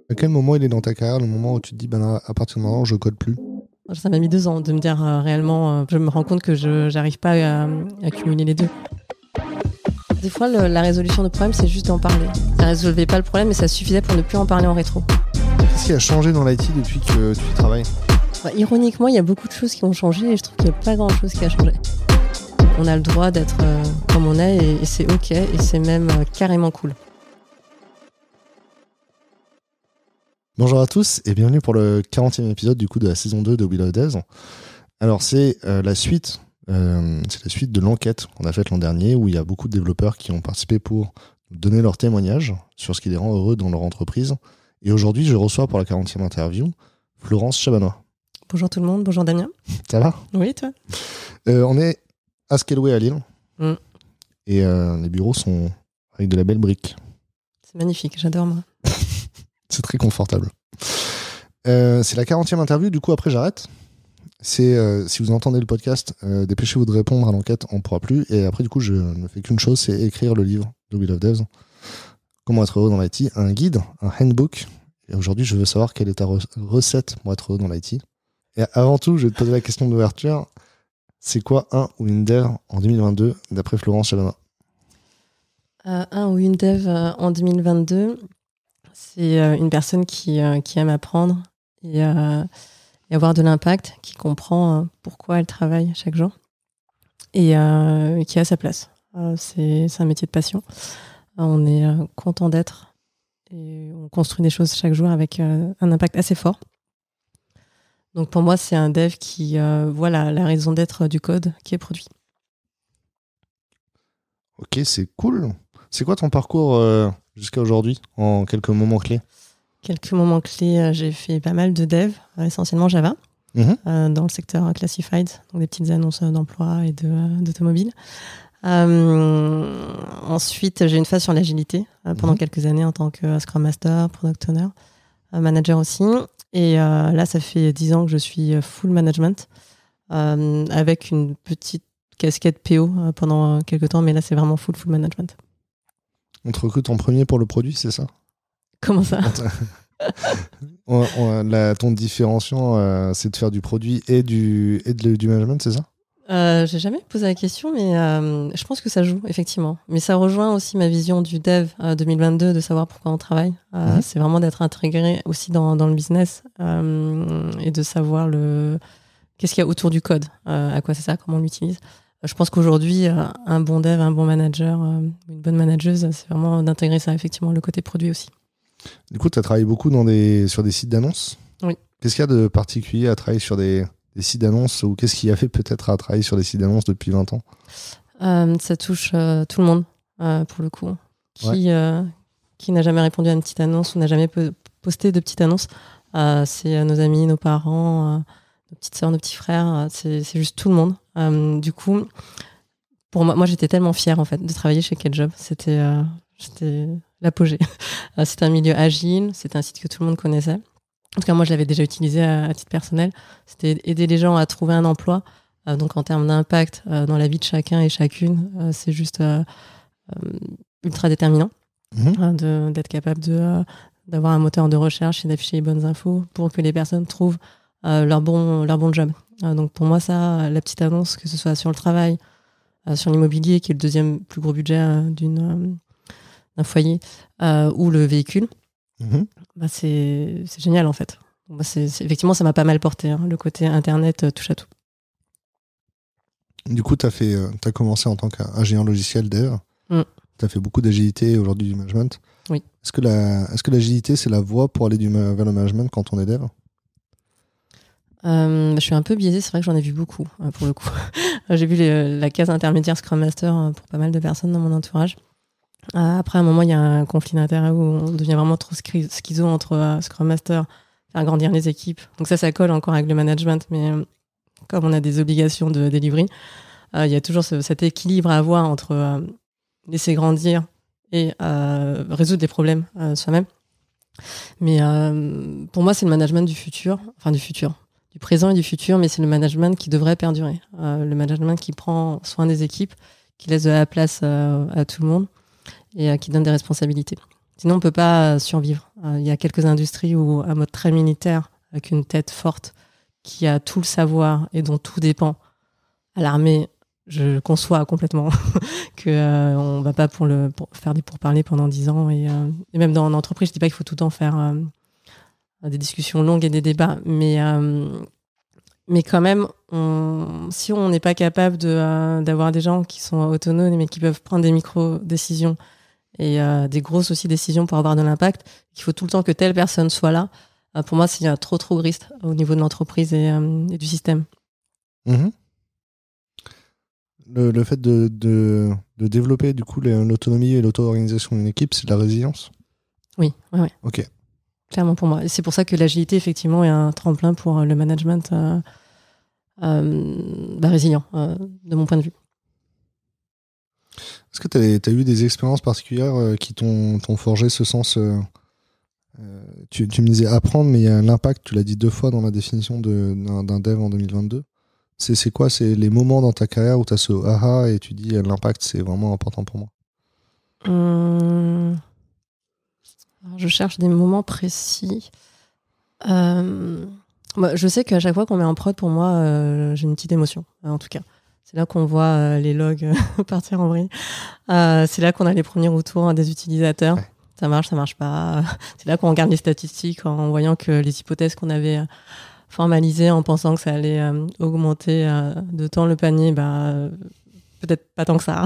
À quel moment il est dans ta carrière, le moment où tu te dis, à partir de maintenant, je code plus? Ça m'a mis 2 ans de me dire réellement, je me rends compte que je n'arrive pas à cumuler les deux. Des fois, la résolution de problème, c'est juste d'en parler. Ça ne résolvait pas le problème, mais ça suffisait pour ne plus en parler en rétro. Qu'est-ce qui a changé dans l'IT depuis que tu y travailles? Ironiquement, il y a beaucoup de choses qui ont changé et je trouve qu'il n'y a pas grand-chose qui a changé. On a le droit d'être comme on est et c'est OK et c'est même carrément cool. Bonjour à tous et bienvenue pour le 40e épisode du coup de la saison 2 de We Love Devs. Alors c'est la suite de l'enquête qu'on a faite l'an dernier où il y a beaucoup de développeurs qui ont participé pour donner leur témoignage sur ce qui les rend heureux dans leur entreprise. Et aujourd'hui, je reçois pour la 40e interview Florence Chabanois. Bonjour tout le monde, bonjour Damien. Ça va? Oui, toi? On est à Scaleway à Lille et les bureaux sont avec de la belle brique. C'est magnifique, j'adore moi. C'est très confortable. C'est la 40e interview, du coup après j'arrête. Si vous entendez le podcast, dépêchez-vous de répondre à l'enquête, on ne pourra plus. Et après du coup je ne fais qu'une chose, c'est écrire le livre de We Love Devs. Comment être heureux dans l'IT, un guide, un handbook. Et aujourd'hui je veux savoir quelle est ta recette pour être heureux dans l'IT. Et avant tout, je vais te poser la question d'ouverture. C'est quoi un ou une dev en 2022 d'après Florence Chabanois? Un ou une dev en 2022, c'est une personne qui aime apprendre et avoir de l'impact, qui comprend pourquoi elle travaille chaque jour et qui a sa place. C'est un métier de passion. On est content d'être et on construit des choses chaque jour avec un impact assez fort. Donc pour moi, c'est un dev qui voit la raison d'être du code qui est produit. Ok, c'est cool. C'est quoi ton parcours jusqu'à aujourd'hui, en quelques moments clés? Quelques moments clés, j'ai fait pas mal de dev, essentiellement Java, dans le secteur classified, donc des petites annonces d'emploi et d'automobile. Ensuite, j'ai une phase sur l'agilité pendant quelques années en tant que Scrum Master, Product Owner, manager aussi. Et là, ça fait 10 ans que je suis full management, avec une petite casquette PO pendant quelques temps, mais là, c'est vraiment full management. On te recrute en premier pour le produit, c'est ça? Comment ça? Ton différenciant, c'est de faire du produit et du management, c'est ça? J'ai jamais posé la question, mais je pense que ça joue, effectivement. Mais ça rejoint aussi ma vision du dev 2022, de savoir pourquoi on travaille. C'est vraiment d'être intégré aussi dans le business et de savoir qu'est-ce qu'il y a autour du code, à quoi ça sert, comment on l'utilise. Je pense qu'aujourd'hui, un bon dev, un bon manager, une bonne manageuse, c'est vraiment d'intégrer ça, effectivement, le côté produit aussi. Du coup, tu as travaillé beaucoup sur des sites d'annonces. Oui. Qu'est-ce qu'il y a de particulier à travailler sur des sites d'annonces, ou qu'est-ce qu'il y a fait peut-être à travailler sur des sites d'annonces depuis 20 ans? Ça touche tout le monde, pour le coup. Qui n'a jamais répondu à une petite annonce ou n'a jamais posté de petite annonce? C'est nos amis, nos parents, nos petites sœurs, nos petits frères. C'est juste tout le monde. Du coup, pour moi, j'étais tellement fière en fait de travailler chez Ketjob. C'était l'apogée. C'était un milieu agile, c'était un site que tout le monde connaissait. En tout cas, moi, je l'avais déjà utilisé à titre personnel. C'était aider les gens à trouver un emploi. Donc, en termes d'impact dans la vie de chacun et chacune, c'est juste ultra déterminant d'être capable d'avoir un moteur de recherche et d'afficher les bonnes infos pour que les personnes trouvent leur bon job. Donc, pour moi, ça, la petite annonce, que ce soit sur le travail, sur l'immobilier, qui est le deuxième plus gros budget d'un foyer, ou le véhicule, c'est génial en fait. Effectivement, ça m'a pas mal porté, le côté internet touche à tout. Du coup, tu as commencé en tant qu'ingénieur logiciel dev. Tu as fait beaucoup d'agilité, aujourd'hui du management. Oui. Est-ce que l'agilité, c'est la voie pour aller vers le management quand on est dev? Je suis un peu biaisée, c'est vrai que j'en ai vu beaucoup pour le coup. J'ai vu la case intermédiaire Scrum Master pour pas mal de personnes dans mon entourage. Après, à un moment, il y a un conflit d'intérêts où on devient vraiment trop schizo entre Scrum Master, faire grandir les équipes. Donc ça colle encore avec le management, mais comme on a des obligations de delivery, il y a toujours cet équilibre à avoir entre laisser grandir et résoudre des problèmes soi-même. Mais pour moi, c'est le management du futur, du présent et du futur, mais c'est le management qui devrait perdurer. Le management qui prend soin des équipes, qui laisse de la place à tout le monde et qui donne des responsabilités. Sinon, on ne peut pas survivre. Il y a quelques industries où, à mode très militaire, avec une tête forte, qui a tout le savoir et dont tout dépend. À l'armée, je conçois complètement qu'on ne va pas pour faire des pourparlers pendant 10 ans. Et même dans l'entreprise, je ne dis pas qu'il faut tout le temps faire des discussions longues et des débats. Mais quand même, si on n'est pas capable d'avoir des gens qui sont autonomes mais qui peuvent prendre des micro-décisions et des grosses aussi décisions pour avoir de l'impact, qu'il faut tout le temps que telle personne soit là, pour moi, c'est trop griste au niveau de l'entreprise et du système. Mmh. Le fait de développer du coup l'autonomie et l'auto-organisation d'une équipe, c'est de la résilience? Oui. Ok. Clairement pour moi. Et c'est pour ça que l'agilité, effectivement, est un tremplin pour le management résilient, de mon point de vue. Est-ce que tu as eu des expériences particulières qui t'ont forgé ce sens tu me disais apprendre, mais il y a l'impact, tu l'as dit 2 fois dans la définition d'un dev en 2022. C'est quoi? C'est les moments dans ta carrière où tu as ce aha et tu dis l'impact, c'est vraiment important pour moi. Je cherche des moments précis. Je sais qu'à chaque fois qu'on met en prod, pour moi, j'ai une petite émotion, en tout cas. C'est là qu'on voit les logs partir en vrille. C'est là qu'on a les premiers retours des utilisateurs. Ouais. Ça marche pas. C'est là qu'on regarde les statistiques en voyant que les hypothèses qu'on avait formalisées en pensant que ça allait augmenter de temps le panier, peut-être pas tant que ça.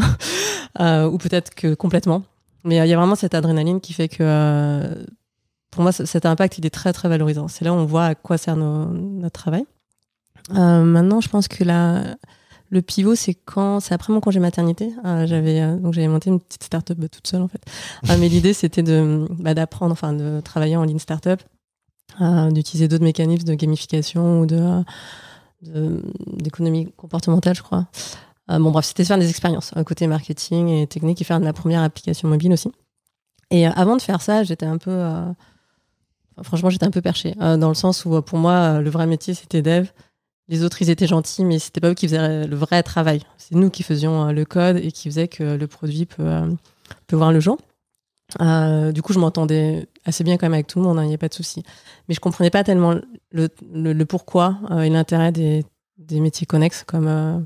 Ou peut-être que complètement. Mais il y a vraiment cette adrénaline qui fait que pour moi, cet impact, il est très, très valorisant. C'est là où on voit à quoi sert notre travail. Maintenant, je pense que le pivot, c'est après mon congé maternité. J'avais monté une petite start-up toute seule, en fait. Mais l'idée, c'était d'apprendre, de travailler en lean start-up, d'utiliser d'autres mécanismes de gamification ou d'économie comportementale, je crois. Bref, c'était de faire des expériences, côté marketing et technique, et faire de la première application mobile aussi. Et avant de faire ça, j'étais un peu... franchement, j'étais un peu perchée, dans le sens où, pour moi, le vrai métier, c'était dev. Les autres, ils étaient gentils, mais c'était pas eux qui faisaient le vrai travail. C'est nous qui faisions le code et qui faisaient que le produit peut voir le jour. Du coup, je m'entendais assez bien quand même avec tout le monde, il n'y a pas de souci. Mais je comprenais pas tellement le pourquoi et l'intérêt des métiers connexes, comme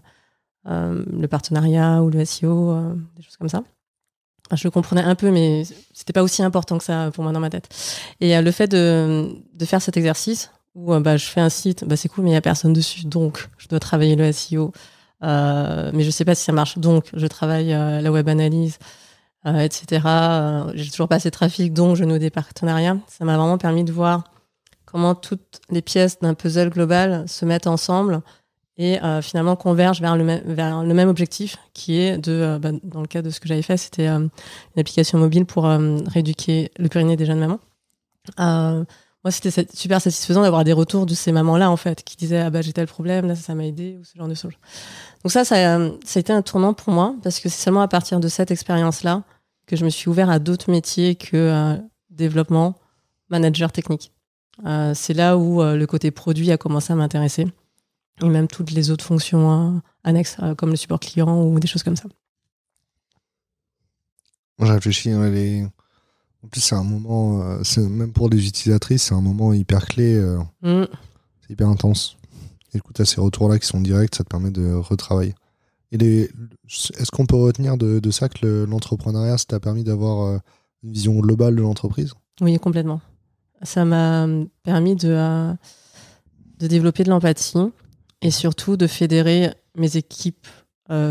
le partenariat ou le SEO, des choses comme ça. Je le comprenais un peu, mais c'était pas aussi important que ça pour moi dans ma tête. Et le fait de faire cet exercice, où je fais un site, c'est cool, mais il n'y a personne dessus, donc je dois travailler le SEO, mais je sais pas si ça marche, donc je travaille la web analyse, etc. J'ai toujours pas assez de trafic, donc je noue des partenariats. Ça m'a vraiment permis de voir comment toutes les pièces d'un puzzle global se mettent ensemble et finalement convergent vers le même objectif, qui est dans le cas de ce que j'avais fait, c'était une application mobile pour rééduquer le périnée des jeunes mamans. Moi, c'était super satisfaisant d'avoir des retours de ces mamans-là, en fait, qui disaient j'ai tel problème, là, ça m'a aidé, ou ce genre de choses. Donc ça a été un tournant pour moi, parce que c'est seulement à partir de cette expérience-là que je me suis ouvert à d'autres métiers que développement, manager technique. C'est là où le côté produit a commencé à m'intéresser, et même toutes les autres fonctions annexes, comme le support client ou des choses comme ça. Moi, j'ai réfléchi, en plus, c'est un moment, même pour les utilisatrices, c'est un moment hyper clé. C'est hyper intense. Et du coup, tu as ces retours-là qui sont directs, ça te permet de retravailler. Est-ce qu'on peut retenir de ça que l'entrepreneuriat, ça t'a permis d'avoir une vision globale de l'entreprise? Oui, complètement. Ça m'a permis de développer de l'empathie et surtout de fédérer mes équipes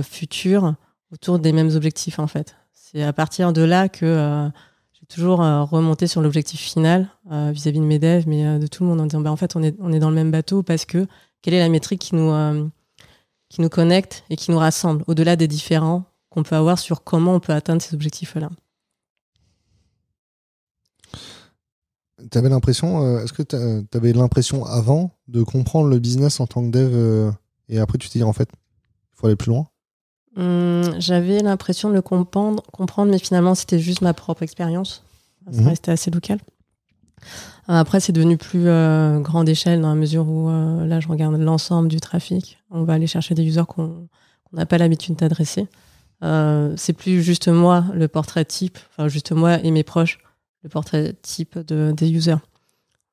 futures autour des mêmes objectifs, en fait. C'est à partir de là que... j'ai toujours remonté sur l'objectif final vis-à-vis de mes devs, mais de tout le monde, en disant en fait, on est dans le même bateau, parce que quelle est la métrique qui nous connecte et qui nous rassemble, au-delà des différends qu'on peut avoir sur comment on peut atteindre ces objectifs-là. T'avais l'impression, est-ce que t'avais l'impression avant de comprendre le business en tant que dev et après tu t'es dit en fait, il faut aller plus loin? J'avais l'impression de le comprendre, mais finalement c'était juste ma propre expérience. Ça restait assez local. Après, c'est devenu plus grande échelle, dans la mesure où là je regarde l'ensemble du trafic. On va aller chercher des users qu'on n'a pas l'habitude d'adresser. c'est plus juste moi le portrait type, enfin juste moi et mes proches le portrait type des users.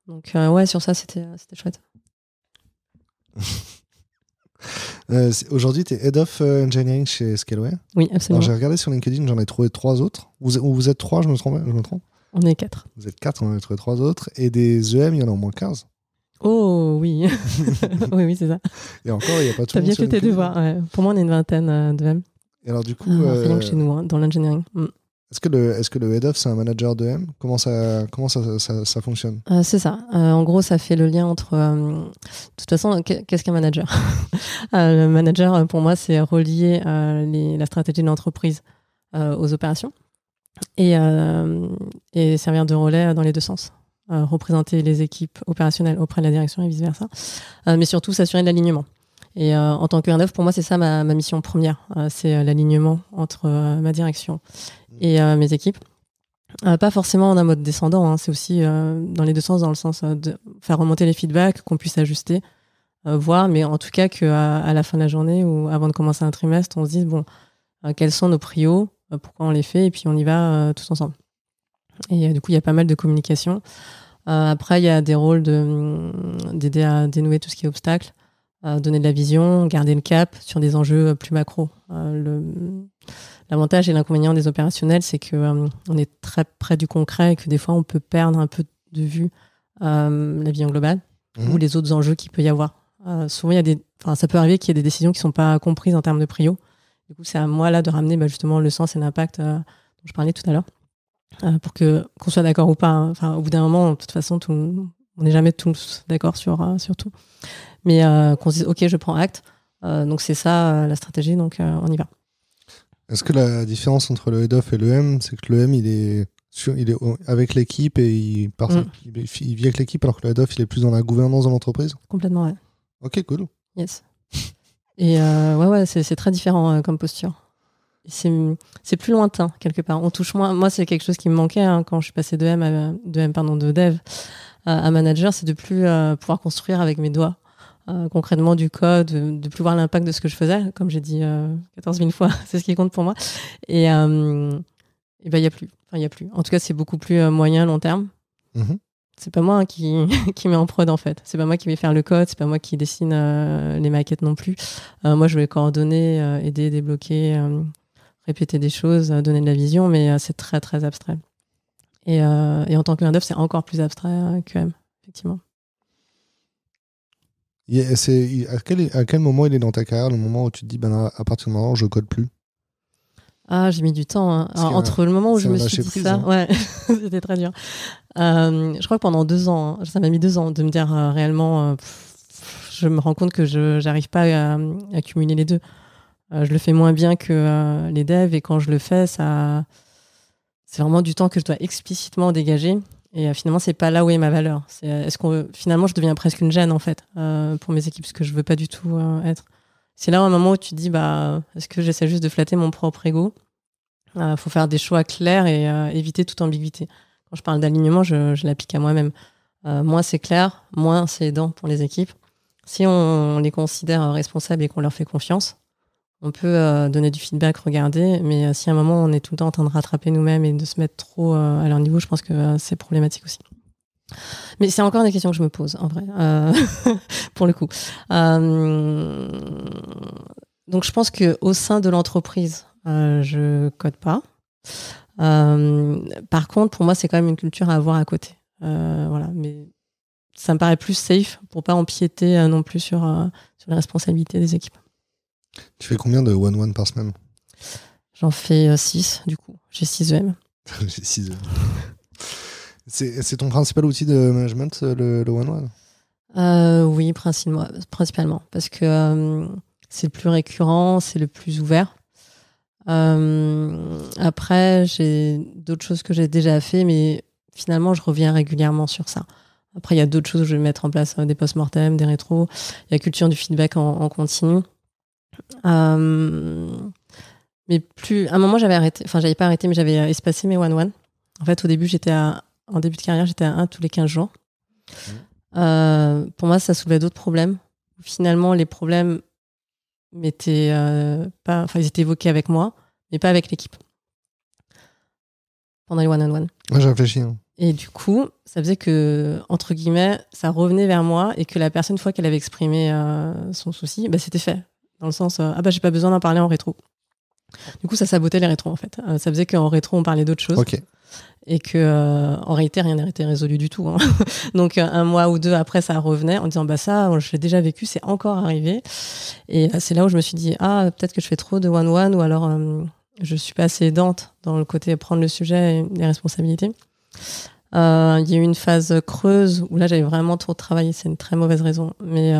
Donc ouais, sur ça c'était chouette. Aujourd'hui, tu es Head of Engineering chez Scaleway. Oui, absolument. Alors, j'ai regardé sur LinkedIn, j'en ai trouvé 3 autres. Vous êtes 3, je me trompe? On est 4. Vous êtes 4, on en a trouvé 3 autres. Et des EM, il y en a au moins 15. Oh oui, oui, c'est ça. Et encore, il n'y a pas tout le monde. T'as bien fait tes devoirs. Ouais. Pour moi, on est une vingtaine d'EM. Et alors, du coup. Rien que chez nous, hein, dans l'engineering. Est-ce que le Head of, c'est un manager d'EM? Comment ça fonctionne? C'est ça. En gros, ça fait le lien entre. De toute façon, qu'est-ce qu'un manager? Le manager, pour moi, c'est relier la stratégie de l'entreprise aux opérations et servir de relais dans les deux sens. Représenter les équipes opérationnelles auprès de la direction et vice-versa. Mais surtout, s'assurer de l'alignement. Et en tant que Head of, pour moi, c'est ça ma mission première. C'est l'alignement entre ma direction et mes équipes. Pas forcément en mode descendant, hein. C'est aussi dans les deux sens, dans le sens de faire remonter les feedbacks, qu'on puisse ajuster, voir, mais en tout cas qu'à la fin de la journée ou avant de commencer un trimestre, on se dise, bon, quels sont nos prios, pourquoi on les fait, et puis on y va tous ensemble. Et du coup, il y a pas mal de communication. Après, il y a des rôles d'aider à dénouer tout ce qui est obstacle, donner de la vision, garder le cap sur des enjeux plus macro. L'avantage et l'inconvénient des opérationnels, c'est qu'on est très près du concret et que des fois, on peut perdre un peu de vue la vision globale ou les autres enjeux qu'il peut y avoir. Souvent, ça peut arriver qu'il y ait des décisions qui ne sont pas comprises en termes de prio. Du coup, c'est à moi là de ramener justement le sens et l'impact dont je parlais tout à l'heure pour qu'on soit d'accord ou pas. Hein. Enfin, au bout d'un moment, de toute façon, on n'est jamais tous d'accord sur tout. Mais qu'on se dise, OK, je prends acte. Donc, c'est ça la stratégie, donc on y va. Est-ce que la différence entre le head-off et le M, c'est que le M, il est avec l'équipe et il vit avec l'équipe, alors que le head-off, il est plus dans la gouvernance de l'entreprise? Complètement, ouais. Ok, cool. Yes. Et ouais, c'est très différent comme posture. C'est plus lointain, quelque part. On touche moins. Moi, c'est quelque chose qui me manquait quand je suis passée de dev à manager, c'est de plus pouvoir construire avec mes doigts. Concrètement du code, de plus voir l'impact de ce que je faisais, comme j'ai dit 14 000 fois, c'est ce qui compte pour moi. Et il y a plus. Enfin, il y a plus. En tout cas, c'est beaucoup plus moyen, long terme. C'est pas moi qui met en prod, en fait. C'est pas moi qui vais faire le code, c'est pas moi qui dessine les maquettes non plus. Moi, je vais coordonner, aider, débloquer, répéter des choses, donner de la vision, mais c'est très, très abstrait. Et en tant que head of, c'est encore plus abstrait que M, effectivement. À quel moment il est dans ta carrière, le moment où tu te dis, à partir de maintenant, je code plus? Ah, j'ai mis du temps. Hein. Alors, entre le moment où je me suis dit ça, ouais, c'était très dur. Je crois que pendant 2 ans, ça m'a mis 2 ans de me dire réellement, je me rends compte que je n'arrive pas à cumuler les deux. Je le fais moins bien que les devs, et quand je le fais, c'est vraiment du temps que je dois explicitement dégager. Et finalement, c'est pas là où est ma valeur. Finalement, je deviens presque une gêne, en fait, pour mes équipes, ce que je veux pas du tout être. C'est là un moment où tu te dis, est-ce que j'essaie juste de flatter mon propre ego? Faut faire des choix clairs et éviter toute ambiguïté. Quand je parle d'alignement, je l'applique à moi-même. Moins c'est clair, moins c'est aidant pour les équipes. Si on les considère responsables et qu'on leur fait confiance, on peut donner du feedback, regarder, mais si à un moment on est tout le temps en train de rattraper nous-mêmes et de se mettre trop à leur niveau, je pense que c'est problématique aussi. Mais c'est encore des questions que je me pose, en vrai, pour le coup. Donc je pense qu'au sein de l'entreprise, je code pas. Par contre, pour moi, c'est quand même une culture à avoir à côté. Voilà, mais ça me paraît plus safe pour pas empiéter non plus sur les responsabilités des équipes. Tu fais combien de one-one par semaine? J'en fais 6, du coup. J'ai 6 EM. J'ai 6 EM. C'est ton principal outil de management, le one-one? Oui, principalement. Parce que c'est le plus récurrent, c'est le plus ouvert. Après, j'ai d'autres choses que j'ai déjà fait, mais finalement, je reviens régulièrement sur ça. Après, il y a d'autres choses où je vais mettre en place des post-mortem, des rétros. Il y a culture du feedback en continu. Mais à un moment, j'avais arrêté. Enfin, j'avais pas arrêté, mais j'avais espacé mes one-one. En fait, au début, en début de carrière, j'étais à 1 tous les 15 jours. Pour moi, ça soulevait d'autres problèmes. Finalement, les problèmes ils étaient évoqués avec moi, mais pas avec l'équipe. Pendant les one-on-one. Ouais, j'ai réfléchi. Hein. Et du coup, ça faisait que, entre guillemets, ça revenait vers moi et que la personne, une fois qu'elle avait exprimé son souci, c'était fait. Dans le sens, j'ai pas besoin d'en parler en rétro. Du coup, ça sabotait les rétros, en fait. Ça faisait qu'en rétro, on parlait d'autres choses. Ok. Et que, en réalité, rien n'était résolu du tout. Hein. Donc, un mois ou deux après, ça revenait en disant, ça, je l'ai déjà vécu, c'est encore arrivé. Et c'est là où je me suis dit, peut-être que je fais trop de one-one ou alors je suis pas assez aidante dans le côté prendre le sujet et les responsabilités. Il y a eu une phase creuse où là, j'avais vraiment trop travaillé. C'est une très mauvaise raison. Mais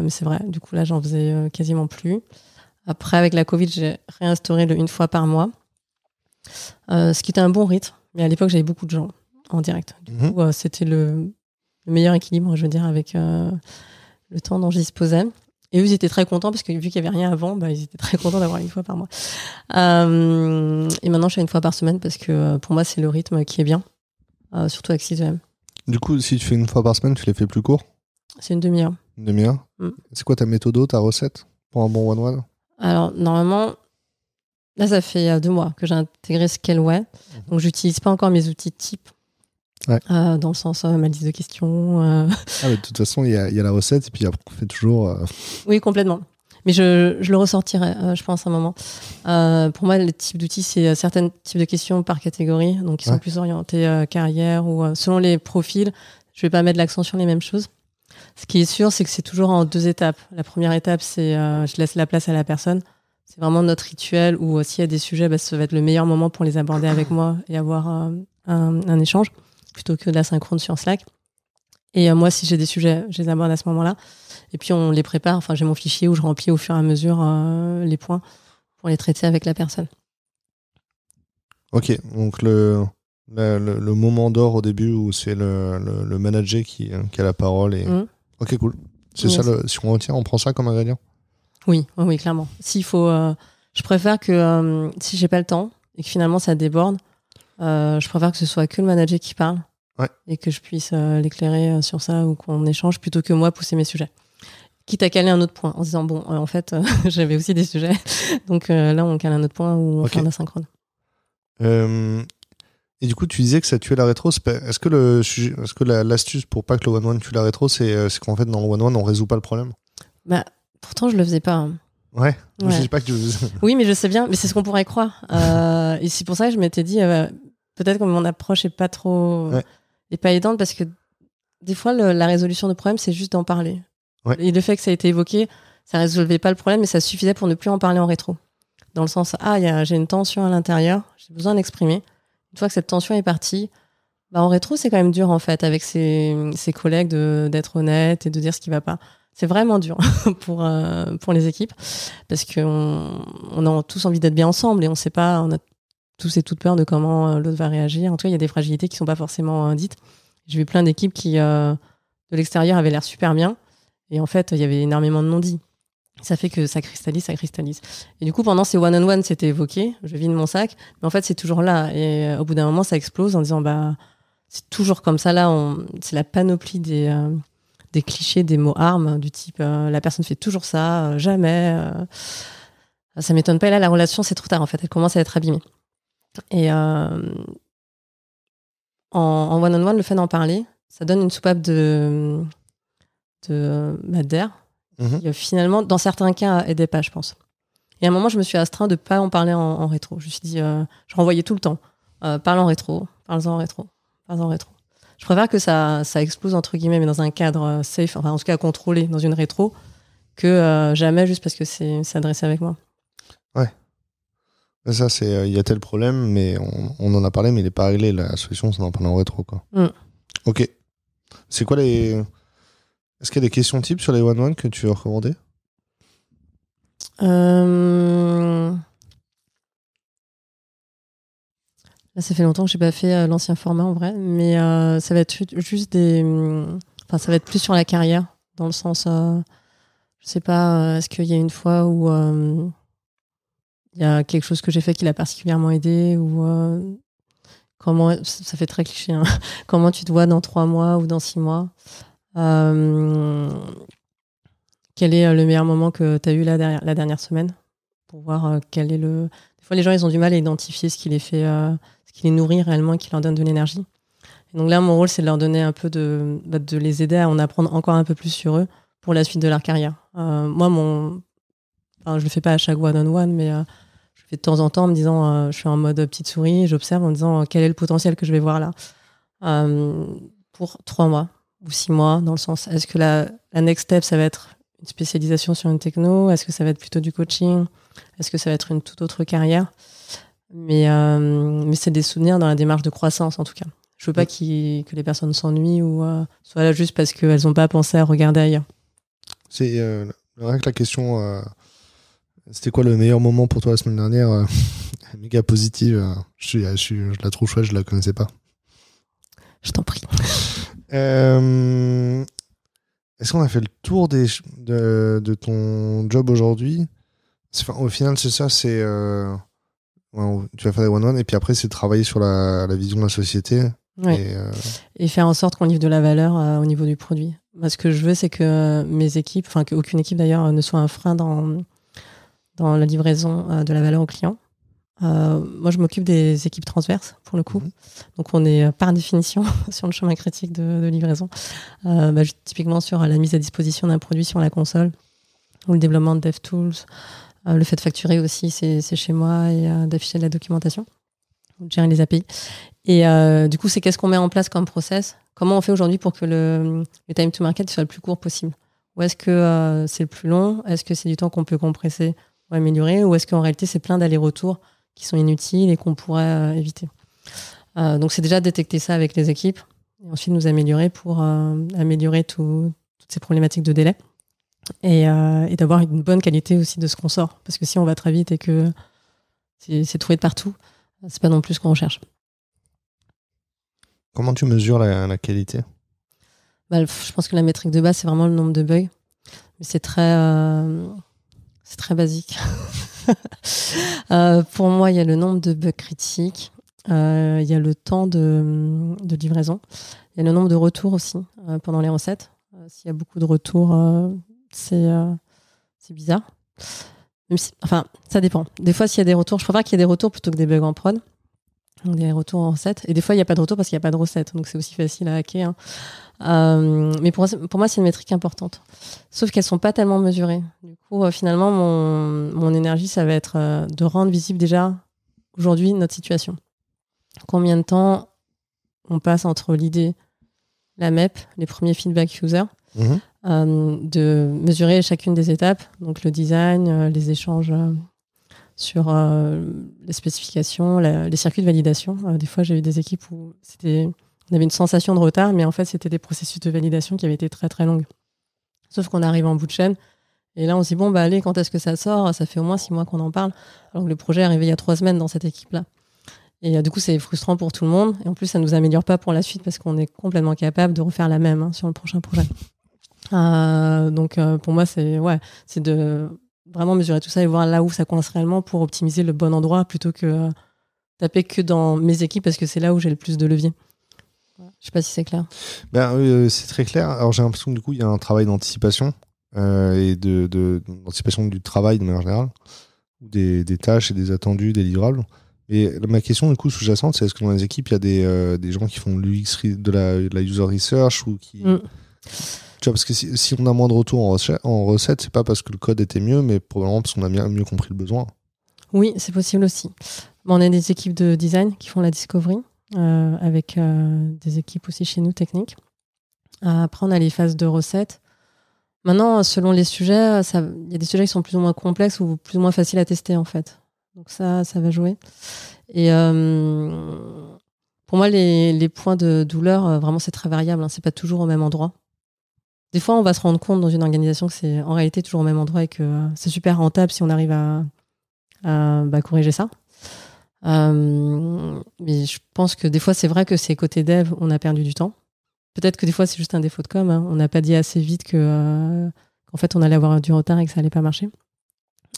c'est vrai. Du coup, là, j'en faisais quasiment plus. Après, avec la Covid, j'ai réinstauré le 1 fois par mois. Ce qui était un bon rythme. Mais à l'époque, j'avais beaucoup de gens en direct. Du coup, c'était le meilleur équilibre, je veux dire, avec le temps dont j'y disposais. Et eux, ils étaient très contents parce que vu qu'il n'y avait rien avant, ils étaient très contents d'avoir 1 fois par mois. Et maintenant, je fais 1 fois par semaine parce que pour moi, c'est le rythme qui est bien. Surtout avec 6EM. Du coup, si tu fais 1 fois par semaine, tu les fais plus courts? C'est une demi-heure. Une demi-heure? C'est quoi ta méthode, ta recette pour un bon one-one? Alors, normalement, là, ça fait 2 mois que j'ai intégré Scaleway. Donc, j'utilise pas encore mes outils type. Ouais. Dans le sens, ma liste de questions. De toute façon, il y a la recette et puis après, on fait toujours... Oui, complètement. Mais je le ressortirai, je pense, à un moment. Pour moi, le type d'outils, c'est certains types de questions par catégorie, donc qui sont plus orientés carrière ou selon les profils. Je vais pas mettre l'accent sur les mêmes choses. Ce qui est sûr, c'est que c'est toujours en 2 étapes. La première étape, c'est je laisse la place à la personne. C'est vraiment notre rituel où s'il y a des sujets, ça va être le meilleur moment pour les aborder avec moi et avoir un échange plutôt que de la synchrone sur Slack. Et moi, si j'ai des sujets, je les aborde à ce moment-là. Et puis, on les prépare. Enfin, j'ai mon fichier où je remplis au fur et à mesure les points pour les traiter avec la personne. Ok, donc le moment d'or au début où c'est le manager qui a la parole. Et... Ok, cool. C'est ça, si on retient, on prend ça comme ingrédient? Oui, clairement. S'il faut, je préfère que si j'ai pas le temps et que finalement ça déborde, je préfère que ce soit que le manager qui parle et que je puisse l'éclairer sur ça ou qu'on échange plutôt que moi pousser mes sujets. Quitte à caler un autre point en se disant en fait j'avais aussi des sujets donc là on cale un autre point où on fait un asynchrone. Et du coup tu disais que ça tuait la rétro. Est-ce que l'astuce pour pas que le one-one tue la rétro, c'est qu'en fait dans le one-one on résout pas le problème? Pourtant je le faisais pas. Hein. Ouais. Je dis pas que tu le faisais. Oui, mais je sais bien, mais c'est ce qu'on pourrait croire. Et c'est pour ça que je m'étais dit peut-être que mon approche est pas trop est pas aidante parce que des fois la résolution de problème c'est juste d'en parler. Et le fait que ça a été évoqué, ça résolvait pas le problème, mais ça suffisait pour ne plus en parler en rétro. Dans le sens, j'ai une tension à l'intérieur, j'ai besoin d'exprimer. Une fois que cette tension est partie, en rétro, c'est quand même dur, en fait, avec ses collègues d'être honnête et de dire ce qui va pas. C'est vraiment dur pour les équipes, parce qu'on a tous envie d'être bien ensemble et on sait pas, on a tous et toutes peur de comment l'autre va réagir. En tout cas, il y a des fragilités qui sont pas forcément dites. J'ai vu plein d'équipes qui, de l'extérieur, avaient l'air super bien. Et en fait, il y avait énormément de non-dits. Ça fait que ça cristallise. Et du coup, pendant ces one-on-one, c'était évoqué. Je vide mon sac. Mais en fait, c'est toujours là. Et au bout d'un moment, ça explose en disant, c'est toujours comme ça. Là, c'est la panoplie des clichés, des mots armes, du type, la personne fait toujours ça, jamais. Ça m'étonne pas. Et là, la relation, c'est trop tard, en fait. Elle commence à être abîmée. Et en one-on-one, le fait d'en parler, ça donne une soupape d'air qui finalement dans certains cas aidait pas, je pense. Et à un moment je me suis astreint de pas en parler en rétro. Je me suis dit je renvoyais tout le temps parle en rétro. Je préfère que ça explose entre guillemets mais dans un cadre safe, enfin en tout cas contrôlé dans une rétro que jamais juste parce que c'est adressé avec moi. Ouais. Ça c'est il y a tel problème mais on en a parlé mais il est pas réglé, la solution c'est d'en parler en rétro quoi. Ok. C'est quoi Est-ce qu'il y a des questions types sur les one-one que tu veux recommander? Là, ça fait longtemps que j'ai pas fait l'ancien format en vrai, mais ça va être juste ça va être plus sur la carrière, dans le sens, je sais pas, est-ce qu'il y a une fois où il y a quelque chose que j'ai fait qui l'a particulièrement aidé ou comment, ça fait très cliché, hein, comment tu te vois dans 3 mois ou dans 6 mois. Quel est le meilleur moment que tu as eu la dernière semaine pour voir quel est des fois, les gens, ils ont du mal à identifier ce qui les fait, ce qui les nourrit réellement et qui leur donne de l'énergie. Et donc là, mon rôle, c'est de leur donner un peu de les aider à en apprendre encore un peu plus sur eux pour la suite de leur carrière. Moi, je le fais pas à chaque one-on-one, mais je le fais de temps en temps en me disant, je suis en mode petite souris, et j'observe en me disant quel est le potentiel que je vais voir là pour 3 mois ou 6 mois, dans le sens, est-ce que la next step, ça va être une spécialisation sur une techno? Est-ce que ça va être plutôt du coaching? Est-ce que ça va être une toute autre carrière? Mais c'est des souvenirs dans la démarche de croissance, en tout cas. Je veux pas que les personnes s'ennuient ou soient là juste parce qu'elles n'ont pas pensé à regarder ailleurs. C'est rien que la question, c'était quoi le meilleur moment pour toi la semaine dernière? Méga positive. Je la trouve chouette, je la connaissais pas. Je t'en prie. Est-ce qu'on a fait le tour de ton job aujourd'hui? Au final, c'est ça, c'est... tu vas faire des one-one et puis après, c'est travailler sur la vision de la société. Ouais. Et faire en sorte qu'on livre de la valeur au niveau du produit. Moi, ce que je veux, c'est que mes équipes, enfin qu'aucune équipe d'ailleurs, ne soit un frein dans la livraison de la valeur aux clients. Moi, je m'occupe des équipes transverses, pour le coup. Donc, on est par définition sur le chemin critique de livraison. Typiquement sur la mise à disposition d'un produit sur la console ou le développement de DevTools. Le fait de facturer aussi, c'est chez moi, et d'afficher de la documentation, de gérer les API. Et du coup, c'est qu'est-ce qu'on met en place comme process? Comment on fait aujourd'hui pour que le time to market soit le plus court possible? Ou est-ce que c'est le plus long? Est-ce que c'est du temps qu'on peut compresser ou améliorer? Ou est-ce qu'en réalité, c'est plein d'allers-retours qui sont inutiles et qu'on pourrait éviter? Donc, c'est déjà détecter ça avec les équipes et ensuite nous améliorer pour améliorer toutes ces problématiques de délai et d'avoir une bonne qualité aussi de ce qu'on sort. Parce que si on va très vite et que c'est trouvé de partout, c'est pas non plus ce qu'on recherche. Comment tu mesures la qualité? Je pense que la métrique de base, c'est vraiment le nombre de bugs. Mais c'est très basique. Pour moi, il y a le nombre de bugs critiques. Il y a le temps de livraison. Il y a le nombre de retours aussi pendant les recettes. S'il y a beaucoup de retours, c'est bizarre. Même si, ça dépend. Des fois, s'il y a des retours, je préfère qu'il y ait des retours plutôt que des bugs en prod. Donc des retours en recette. Et des fois, il n'y a pas de retour parce qu'il n'y a pas de recette. Donc, c'est aussi facile à hacker. Mais pour moi, c'est une métrique importante. Sauf qu'elles ne sont pas tellement mesurées. Du coup, finalement, mon énergie, ça va être de rendre visible déjà, aujourd'hui, notre situation. Combien de temps on passe entre l'idée, la MEP, les premiers feedback users, de mesurer chacune des étapes, donc le design, les échanges sur les spécifications, les circuits de validation. Des fois, j'ai eu des équipes où on avait une sensation de retard, mais en fait, c'était des processus de validation qui avaient été très, très longues. Sauf qu'on arrive en bout de chaîne, et là, on se dit, bon, allez, quand est-ce que ça sort? Ça fait au moins 6 mois qu'on en parle, alors que le projet est arrivé il y a 3 semaines dans cette équipe-là. Et du coup, c'est frustrant pour tout le monde, et en plus, ça ne nous améliore pas pour la suite, parce qu'on est complètement capable de refaire la même sur le prochain projet. Donc, pour moi, c'est de vraiment mesurer tout ça et voir là où ça coince réellement pour optimiser le bon endroit, plutôt que taper que dans mes équipes, parce que c'est là où j'ai le plus de levier. Je sais pas si c'est clair. C'est très clair. Alors j'ai l'impression que du coup il y a un travail d'anticipation et d'anticipation du travail de manière générale, des tâches et des attendus, des livrables. Et ma question du coup sous-jacente, c'est est-ce que dans les équipes il y a des gens qui font de la user research ou qui... Tu vois, parce que si on a moins de retours en recette, c'est pas parce que le code était mieux, mais probablement parce qu'on a mieux compris le besoin. Oui, c'est possible aussi. On a des équipes de design qui font la discovery. Avec des équipes aussi chez nous techniques. Après, on a les phases de recettes. Maintenant, selon les sujets, il y a des sujets qui sont plus ou moins complexes ou plus ou moins faciles à tester, en fait. Donc ça va jouer. Et pour moi, les points de douleur, vraiment, c'est très variable. C'est pas toujours au même endroit. Des fois, on va se rendre compte dans une organisation que c'est en réalité toujours au même endroit et que c'est super rentable si on arrive à corriger ça. Mais je pense que des fois c'est vrai que c'est côté dev on a perdu du temps, peut-être que des fois c'est juste un défaut de com, on n'a pas dit assez vite qu'en fait on allait avoir du retard et que ça allait pas marcher.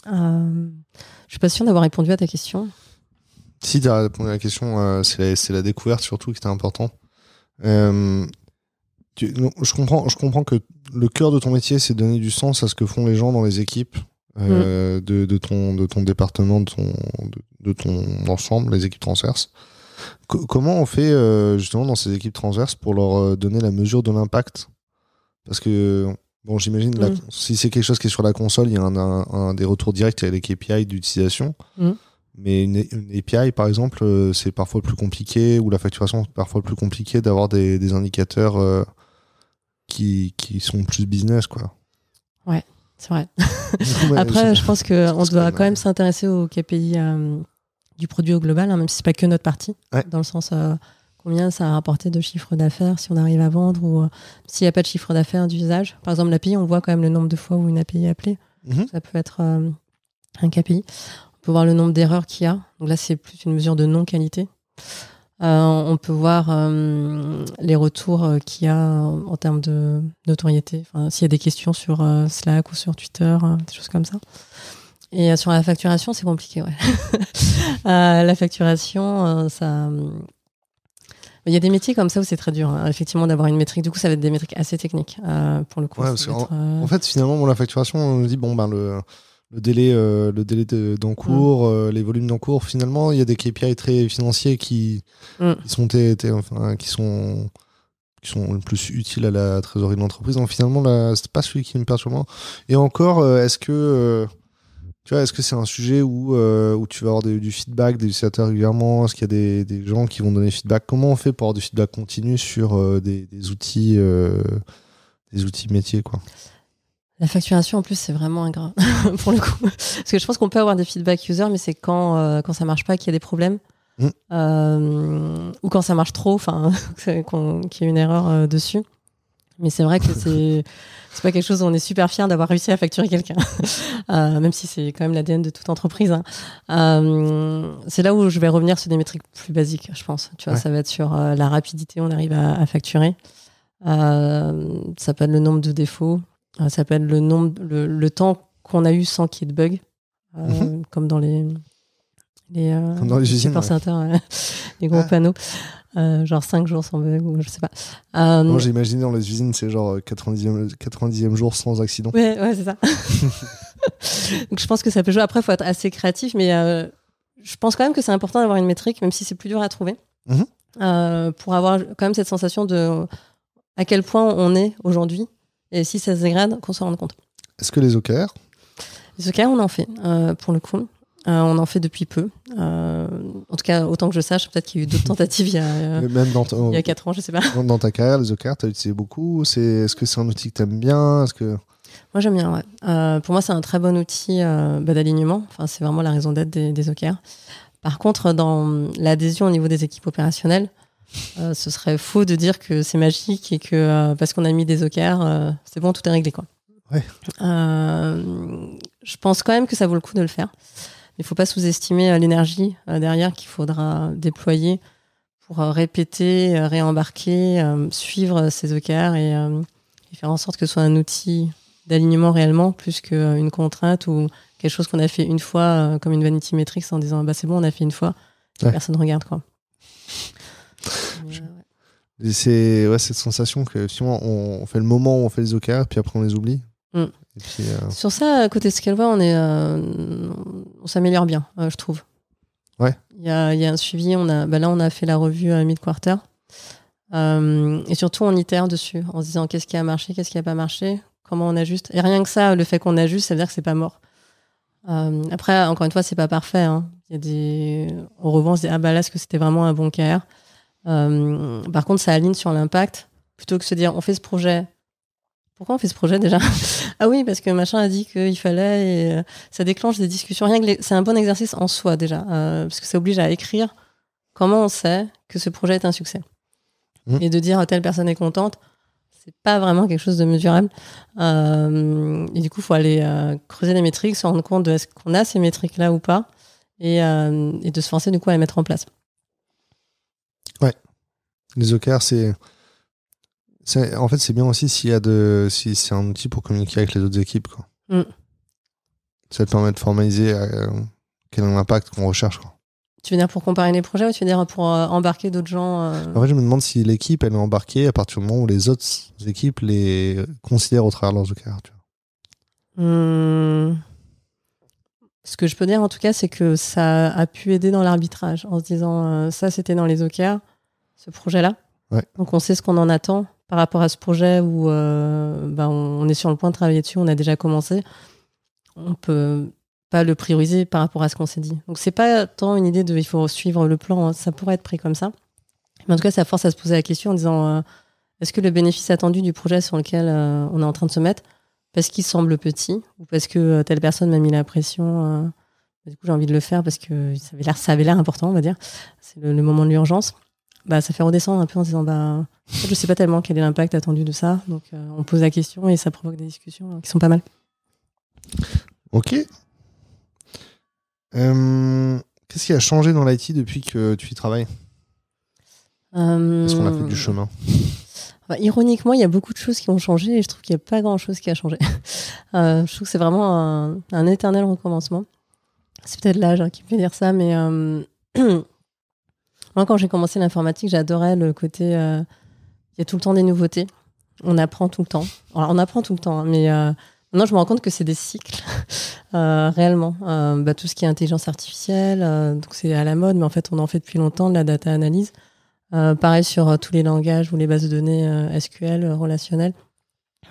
Je suis pas sûre d'avoir répondu à ta question. Si tu as répondu à la question, c'est la découverte surtout qui était important. Je comprends que le cœur de ton métier c'est donner du sens à ce que font les gens dans les équipes de ton département, de ton ensemble, les équipes transverses. Comment on fait justement dans ces équipes transverses pour leur donner la mesure de l'impact? Parce que bon, j'imagine si c'est quelque chose qui est sur la console, il y a des retours directs avec les KPI d'utilisation. Mais une API, par exemple, c'est parfois plus compliqué, ou la facturation, c'est parfois plus compliqué d'avoir des indicateurs qui sont plus business, quoi. Ouais, c'est vrai. Après, je pense qu'on doit quand même s'intéresser aux KPI du produit au global, hein, même si c'est pas que notre partie, dans le sens combien ça a rapporté de chiffre d'affaires si on arrive à vendre, ou s'il n'y a pas de chiffre d'affaires d'usage. Par exemple, l'API, on voit quand même le nombre de fois où une API est appelée. Ça peut être un KPI. On peut voir le nombre d'erreurs qu'il y a. Donc là, c'est plus une mesure de non-qualité. On peut voir les retours qu'il y a en termes de notoriété. Enfin, s'il y a des questions sur Slack ou sur Twitter, des choses comme ça. Et sur la facturation, c'est compliqué, ouais. La facturation, il y a des métiers comme ça où c'est très dur, hein, effectivement, d'avoir une métrique. Du coup, ça va être des métriques assez techniques, pour le coup. Ouais, en fait, finalement, la facturation, on dit, le délai d'encours, les volumes d'encours, finalement, il y a des KPI très financiers qui sont le plus utiles à la trésorerie de l'entreprise. Donc finalement, là, c'est pas celui qui me perturbe moins. Et encore, est-ce que c'est un sujet où tu vas avoir du feedback des utilisateurs régulièrement? Est-ce qu'il y a des gens qui vont donner feedback? Comment on fait pour avoir du feedback continu sur des outils métiers, quoi? La facturation, en plus, c'est vraiment ingrat, pour le coup. Parce que je pense qu'on peut avoir des feedback users, mais c'est quand ça marche pas qu'il y a des problèmes. Ou quand ça marche trop, enfin, qu'il y a une erreur dessus. Mais c'est vrai que c'est pas quelque chose où on est super fier d'avoir réussi à facturer quelqu'un. Même si c'est quand même l'ADN de toute entreprise, hein. C'est là où je vais revenir sur des métriques plus basiques, je pense. Tu vois, ça va être sur la rapidité, on arrive à facturer. Ça peut être le nombre de défauts. Ça peut être le temps qu'on a eu sans qu'il y ait de bugs, comme dans les usines, les gros panneaux, genre 5 jours sans bug, ou je sais pas. Moi, j'ai imaginé dans les usines, c'est genre 90e jour sans accident. Ouais, c'est ça. Donc je pense que ça peut jouer. Après, il faut être assez créatif, mais je pense quand même que c'est important d'avoir une métrique, même si c'est plus dur à trouver, pour avoir quand même cette sensation de à quel point on est aujourd'hui. Et si ça se dégrade, qu'on s'en rende compte. Est-ce que les OKR? Les OKR, on en fait, pour le coup. On en fait depuis peu. En tout cas, autant que je sache, peut-être qu'il y a eu d'autres tentatives il y a 4 ans, je sais pas. Dans ta carrière, les OKR, tu as utilisé beaucoup. Est-ce que c'est un outil que tu aimes bien? Moi, j'aime bien, ouais. Pour moi, c'est un très bon outil d'alignement. Enfin, c'est vraiment la raison d'être des OKR. Par contre, dans l'adhésion au niveau des équipes opérationnelles, ce serait faux de dire que c'est magique et que parce qu'on a mis des OKR, c'est bon, tout est réglé, quoi. Ouais. Je pense quand même que ça vaut le coup de le faire. Il ne faut pas sous-estimer l'énergie derrière qu'il faudra déployer pour répéter, réembarquer, suivre ces OKR et faire en sorte que ce soit un outil d'alignement réellement plus qu'une contrainte ou quelque chose qu'on a fait une fois comme une vanity metrics en disant c'est bon, on a fait une fois, personne ne regarde, quoi. C'est cette sensation que finalement on fait le moment où on fait les OKR puis après on les oublie. Et puis, sur ça, côté Scaleway, on s'améliore bien, je trouve. Ouais. Il y a un suivi. Là, on a fait la revue mid-quarter. Et surtout, on itère dessus en se disant qu'est-ce qui a marché, qu'est-ce qui n'a pas marché, comment on ajuste. Et rien que ça, le fait qu'on ajuste, ça veut dire que c'est pas mort. Après, encore une fois, c'est pas parfait, hein. On revoit, on se dit là, est-ce que c'était vraiment un bon KR? Par contre, ça aligne sur l'impact plutôt que de se dire on fait ce projet. Pourquoi on fait ce projet déjà? Ah oui, parce que machin a dit qu'il fallait, et ça déclenche des discussions. C'est un bon exercice en soi déjà, parce que ça oblige à écrire comment on sait que ce projet est un succès. Et de dire telle personne est contente, c'est pas vraiment quelque chose de mesurable. Et du coup, il faut aller creuser les métriques, se rendre compte de est-ce qu'on a ces métriques-là ou pas, et de se forcer du coup à les mettre en place. Ouais. Les OKR, en fait, c'est bien aussi si c'est un outil pour communiquer avec les autres équipes, quoi. Ça te permet de formaliser quel est l'impact qu'on recherche, quoi. Tu veux dire pour comparer les projets ou tu veux dire pour embarquer d'autres gens En fait, je me demande si l'équipe, elle est embarquée à partir du moment où les autres équipes les considèrent au travers de leurs OKR, tu vois. Ce que je peux dire en tout cas, c'est que ça a pu aider dans l'arbitrage en se disant ça c'était dans les OKR, ce projet-là. Ouais. Donc on sait ce qu'on en attend par rapport à ce projet où on est sur le point de travailler dessus, on a déjà commencé. On peut pas le prioriser par rapport à ce qu'on s'est dit. Donc c'est pas tant une idée de il faut suivre le plan, hein, ça pourrait être pris comme ça. Mais en tout cas, ça force à se poser la question en disant est-ce que le bénéfice attendu du projet sur lequel on est en train de se mettre, parce qu'il semble petit ou parce que telle personne m'a mis la pression, du coup j'ai envie de le faire parce que ça avait l'air important, on va dire. C'est le moment de l'urgence. Ça fait redescendre un peu en se disant je sais pas tellement quel est l'impact attendu de ça. Donc on pose la question et ça provoque des discussions qui sont pas mal. Ok. Qu'est-ce qui a changé dans l'IT depuis que tu y travailles ? Est-ce qu'on a fait du chemin ? Ironiquement, il y a beaucoup de choses qui ont changé et je trouve qu'il n'y a pas grand-chose qui a changé. Je trouve que c'est vraiment un éternel recommencement. C'est peut-être l'âge qui me fait dire ça, mais moi, quand j'ai commencé l'informatique, j'adorais le côté il y a tout le temps des nouveautés. On apprend tout le temps. Alors, on apprend tout le temps, mais maintenant, je me rends compte que c'est des cycles, réellement. Tout ce qui est intelligence artificielle, donc c'est à la mode, mais en fait, on en fait depuis longtemps, de la data analyse. Pareil sur tous les langages ou les bases de données SQL relationnelles.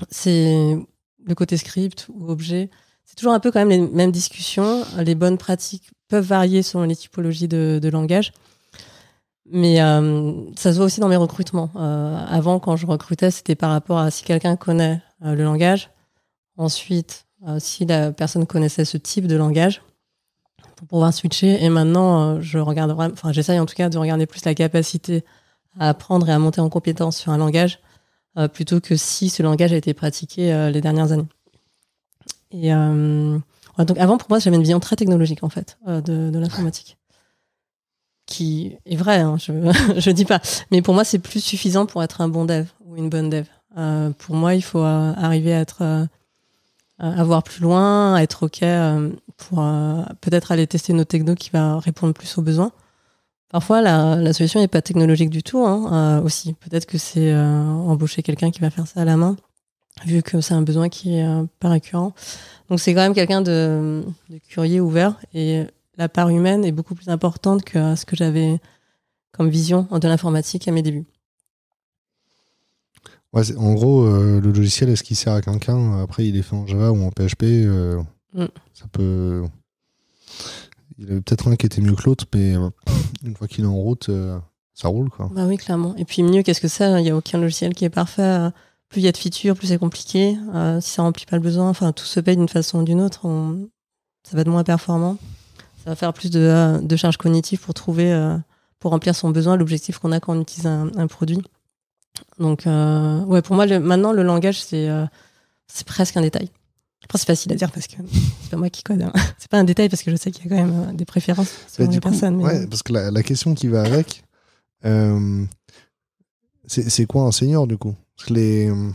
C'est le côté script ou objet. C'est toujours un peu quand même les mêmes discussions. Les bonnes pratiques peuvent varier selon les typologies de langage. Mais ça se voit aussi dans mes recrutements. Avant, quand je recrutais, c'était par rapport à si quelqu'un connaît le langage. Ensuite, si la personne connaissait ce type de langage pour pouvoir switcher. Et maintenant, j'essaye en tout cas de regarder plus la capacité à apprendre et à monter en compétence sur un langage plutôt que si ce langage a été pratiqué les dernières années. Et donc avant, pour moi, j'avais une vision très technologique en fait de l'informatique, qui est vrai, hein, je dis pas. Mais pour moi, c'est plus suffisant pour être un bon dev ou une bonne dev. Pour moi, il faut arriver à voir plus loin, à être OK pour peut-être aller tester nos technos qui va répondre plus aux besoins. Parfois, la solution n'est pas technologique du tout, hein, aussi. Peut-être que c'est embaucher quelqu'un qui va faire ça à la main, vu que c'est un besoin qui est pas récurrent. Donc, c'est quand même quelqu'un de curieux, ouvert. Et la part humaine est beaucoup plus importante que ce que j'avais comme vision de l'informatique à mes débuts. Ouais, en gros, le logiciel, est-ce qu'il sert à quelqu'un ? Après, il est fait en Java ou en PHP. Ça peut... Il y avait peut-être un qui était mieux que l'autre, mais une fois qu'il est en route, ça roule, quoi. Oui, clairement. Et puis mieux, qu'est-ce que c'est ? Il n'y a aucun logiciel qui est parfait. Plus il y a de features, plus c'est compliqué. Si ça ne remplit pas le besoin, tout se paye d'une façon ou d'une autre. Ça va être moins performant. Ça va faire plus de charges cognitives pour remplir son besoin, l'objectif qu'on a quand on utilise un produit. Donc, pour moi, maintenant, le langage, c'est presque un détail. Après, c'est facile à dire parce que c'est pas moi qui code. Hein. C'est pas un détail parce que je sais qu'il y a quand même des préférences selon les personnes. Mais... Ouais, parce que la question qui va avec, c'est quoi un senior, du coup ? Parce que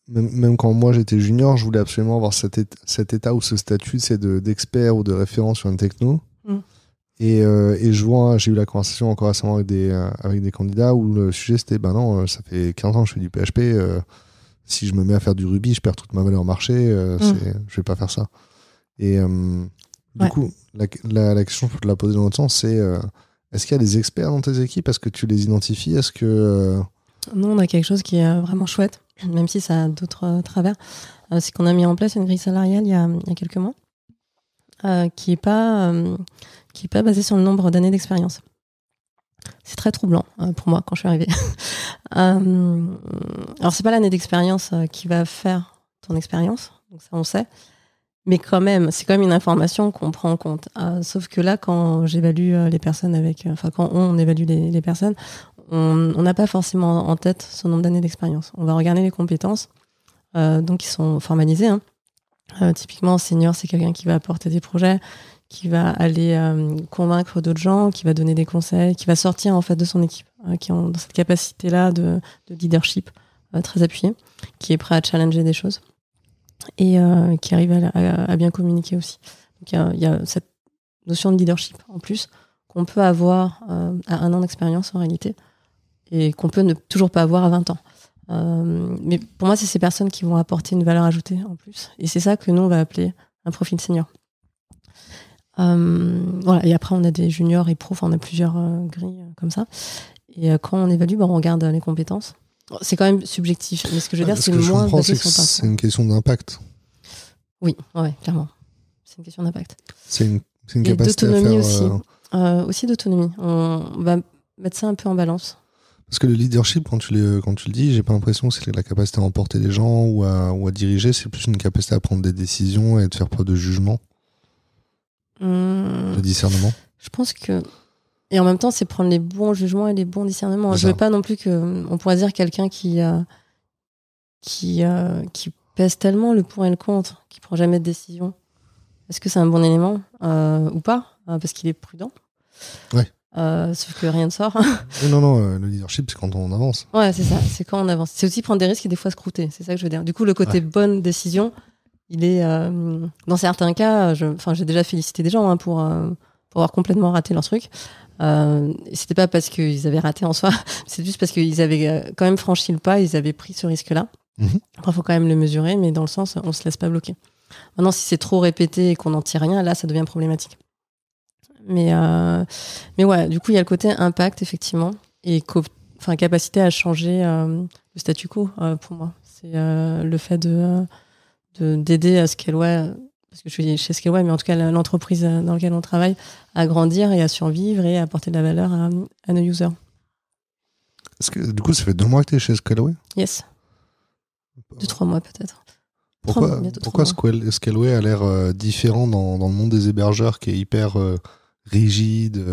même quand moi j'étais junior, je voulais absolument avoir cet état ou ce statut, c'est d'expert ou de référent sur une techno. Et j'ai eu la conversation encore récemment avec des candidats où le sujet c'était non, ça fait 15 ans que je fais du PHP, si je me mets à faire du Ruby, je perds toute ma valeur marché, je vais pas faire ça. Et du coup, la question, je peux te la poser dans l'autre sens, c'est est-ce qu'il y a des experts dans tes équipes ? Est-ce que tu les identifies ? Est-ce que Nous, on a quelque chose qui est vraiment chouette, même si ça a d'autres travers. C'est qu'on a mis en place une grille salariale il y a quelques mois, qui est pas basée sur le nombre d'années d'expérience. C'est très troublant pour moi quand je suis arrivée. Alors, c'est pas l'année d'expérience qui va faire ton expérience, donc ça on sait. Mais quand même, c'est quand même une information qu'on prend en compte. Sauf que là, quand j'évalue les personnes quand on évalue les personnes, on n'a pas forcément en tête ce nombre d'années d'expérience. On va regarder les compétences, donc qui sont formalisées. Typiquement, senior, c'est quelqu'un qui va apporter des projets, qui va aller convaincre d'autres gens, qui va donner des conseils, qui va sortir en fait de son équipe, qui ont dans cette capacité-là de leadership très appuyée, qui est prêt à challenger des choses et qui arrive à bien communiquer aussi. Donc il y a cette notion de leadership en plus qu'on peut avoir à 1 an d'expérience en réalité et qu'on peut ne toujours pas avoir à 20 ans. Mais pour moi, c'est ces personnes qui vont apporter une valeur ajoutée en plus. Et c'est ça que nous, on va appeler un profil senior. Voilà. Et après, on a des juniors et pros, on a plusieurs grilles comme ça. Et quand on évalue, on regarde les compétences. C'est quand même subjectif, mais ce que je veux dire, c'est moins basé sur le parcours. C'est une question d'impact. Oui, ouais, clairement. C'est une question d'impact. C'est une capacité d'autonomie à faire... aussi. Aussi d'autonomie. On va mettre ça un peu en balance. Parce que le leadership, quand tu le dis, j'ai pas l'impression que c'est la capacité à emporter les gens ou à diriger, c'est plus une capacité à prendre des décisions et de faire preuve de jugement, de discernement. Je pense que... Et en même temps, c'est prendre les bons jugements et les bons discernements. Je veux pas non plus que... On pourrait dire quelqu'un qui pèse tellement le pour et le contre, qui prend jamais de décision. Est-ce que c'est un bon élément ou pas parce qu'il est prudent. Ouais. Sauf que rien ne sort. Non, le leadership, c'est quand on avance. Ouais, c'est ça, c'est quand on avance. C'est aussi prendre des risques et des fois se croûter, c'est ça que je veux dire. Du coup, le côté bonne décision, il est... dans certains cas, j'ai déjà félicité des gens pour avoir complètement raté leur truc. Et c'était pas parce qu'ils avaient raté en soi, c'est juste parce qu'ils avaient quand même franchi le pas, ils avaient pris ce risque-là. Après, il faut quand même le mesurer, mais dans le sens, on se laisse pas bloquer. Maintenant, si c'est trop répété et qu'on n'en tire rien, là, ça devient problématique. Mais ouais, du coup, il y a le côté impact, effectivement, et capacité à changer le statu quo, pour moi. C'est le fait d'aider à Scaleway, parce que je suis chez Scaleway, mais en tout cas, l'entreprise dans laquelle on travaille, à grandir et à survivre et à apporter de la valeur à nos users. Est-ce que, du coup, ça fait 2 mois que tu es chez Scaleway ? Yes. 2-3 mois, peut-être. Pourquoi Scaleway a l'air différent dans le monde des hébergeurs qui est hyper rigide,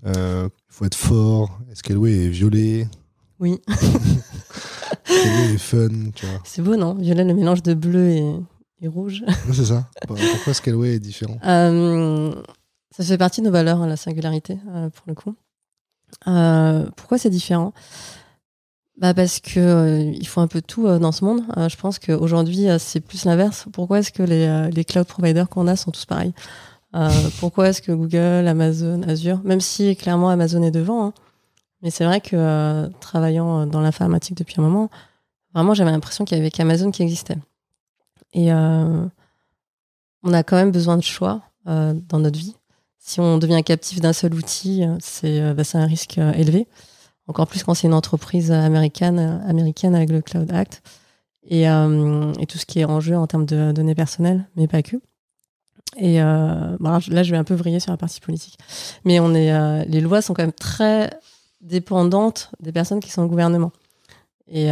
il faut être fort, Scaleway est violet. Oui. Scaleway est fun, tu vois. C'est beau, non ? Violet, le mélange de bleu et rouge. Oui, c'est ça. Pourquoi Scaleway est différent ? Ça fait partie de nos valeurs, la singularité, pour le coup. Pourquoi c'est différent ? Parce que il faut un peu de tout dans ce monde. Je pense qu'aujourd'hui, c'est plus l'inverse. Pourquoi est-ce que les cloud providers qu'on a sont tous pareils ? Pourquoi est-ce que Google, Amazon, Azure, même si clairement Amazon est devant, hein, mais c'est vrai que travaillant dans l'informatique depuis un moment, vraiment j'avais l'impression qu'il y avait qu'Amazon qui existait. Et on a quand même besoin de choix dans notre vie. Si on devient captif d'un seul outil, c'est un risque élevé. Encore plus quand c'est une entreprise américaine avec le Cloud Act et tout ce qui est en jeu en termes de données personnelles, mais pas que. Et là, je vais un peu vriller sur la partie politique. Mais les lois sont quand même très dépendantes des personnes qui sont au gouvernement. Et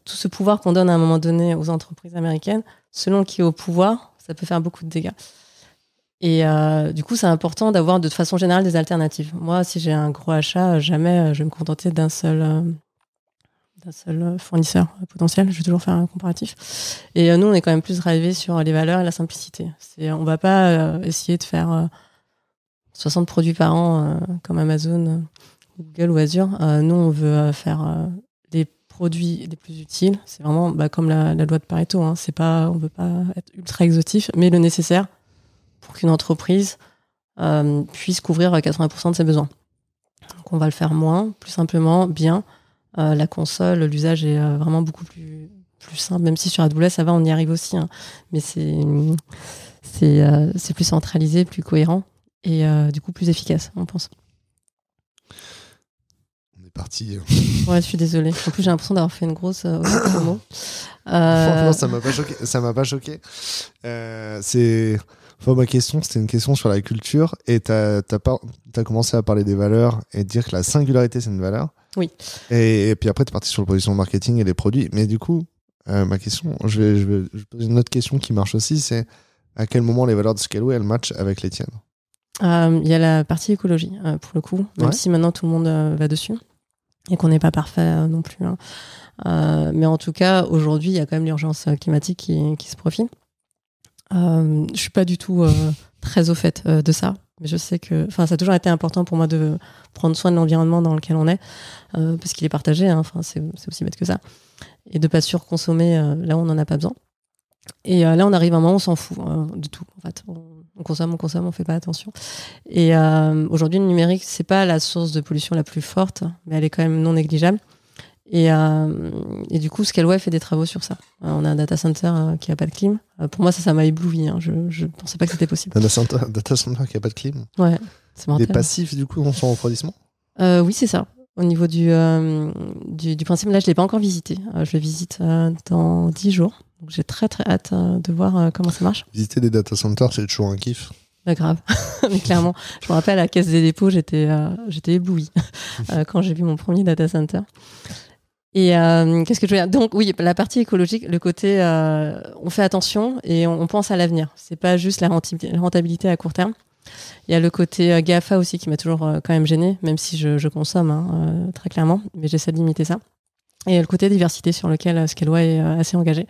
tout ce pouvoir qu'on donne à un moment donné aux entreprises américaines, selon qui est au pouvoir, ça peut faire beaucoup de dégâts. Et du coup, c'est important d'avoir de façon générale des alternatives. Moi, si j'ai un gros achat, jamais je vais me contenter d'un seul fournisseur potentiel. Je vais toujours faire un comparatif. Et nous, on est quand même plus drivé sur les valeurs et la simplicité. On va pas essayer de faire 60 produits par an comme Amazon, Google ou Azure. Nous, on veut faire les produits les plus utiles. C'est vraiment comme la loi de Pareto. Hein. On veut pas être ultra exotif, mais le nécessaire pour qu'une entreprise puisse couvrir 80% de ses besoins. Donc on va le faire moins, plus simplement, bien. La console, l'usage est vraiment beaucoup plus simple, même si sur AWS, ça va, on y arrive aussi. Hein. Mais c'est plus centralisé, plus cohérent et du coup plus efficace, on pense. On est parti. Ouais, je suis désolée. En plus, j'ai l'impression d'avoir fait une grosse promo. Franchement, ça m'a pas choqué. Ma question, c'était une question sur la culture et t'as commencé à parler des valeurs et dire que la singularité, c'est une valeur. Oui. Et puis après, t'es parti sur le positionnement marketing et les produits. Mais du coup, ma question, je vais poser une autre question qui marche aussi, c'est à quel moment les valeurs de Scaleway, elles matchent avec les tiennes ? Il y a la partie écologie, pour le coup, même si maintenant tout le monde va dessus et qu'on n'est pas parfait non plus. Hein. Mais en tout cas, aujourd'hui, il y a quand même l'urgence climatique qui se profile. Je suis pas du tout très au fait de ça, mais je sais que ça a toujours été important pour moi de prendre soin de l'environnement dans lequel on est, parce qu'il est partagé, hein, c'est aussi bête que ça, et de pas surconsommer là où on n'en a pas besoin. Et là, on arrive à un moment où on s'en fout de tout. En fait, on consomme, on fait pas attention. Et aujourd'hui, le numérique, c'est pas la source de pollution la plus forte, mais elle est quand même non négligeable. Et du coup, Scaleway fait des travaux sur ça. On a un data center qui n'a pas de clim. Pour moi, ça m'a ébloui. Hein. Je pensais pas que c'était possible. Data center qui n'a pas de clim. Ouais, c'est mortel. Des passifs, du coup, dans son refroidissement. Oui, c'est ça. Au niveau du principe, là, je ne l'ai pas encore visité. Je le visite dans 10 jours. Donc, j'ai très, très hâte de voir comment ça marche. Visiter des data centers, c'est toujours un kiff. Pas grave. Mais clairement, je me rappelle à la Caisse des dépôts, j'étais éblouie quand j'ai vu mon premier data center. Et qu'est-ce que je veux dire ? Donc oui, la partie écologique, le côté on fait attention et on pense à l'avenir. C'est pas juste la rentabilité à court terme. Il y a le côté GAFA aussi qui m'a toujours quand même gênée, même si je consomme très clairement, mais j'essaie de limiter ça. Et le côté diversité sur lequel Scaleway est assez engagé,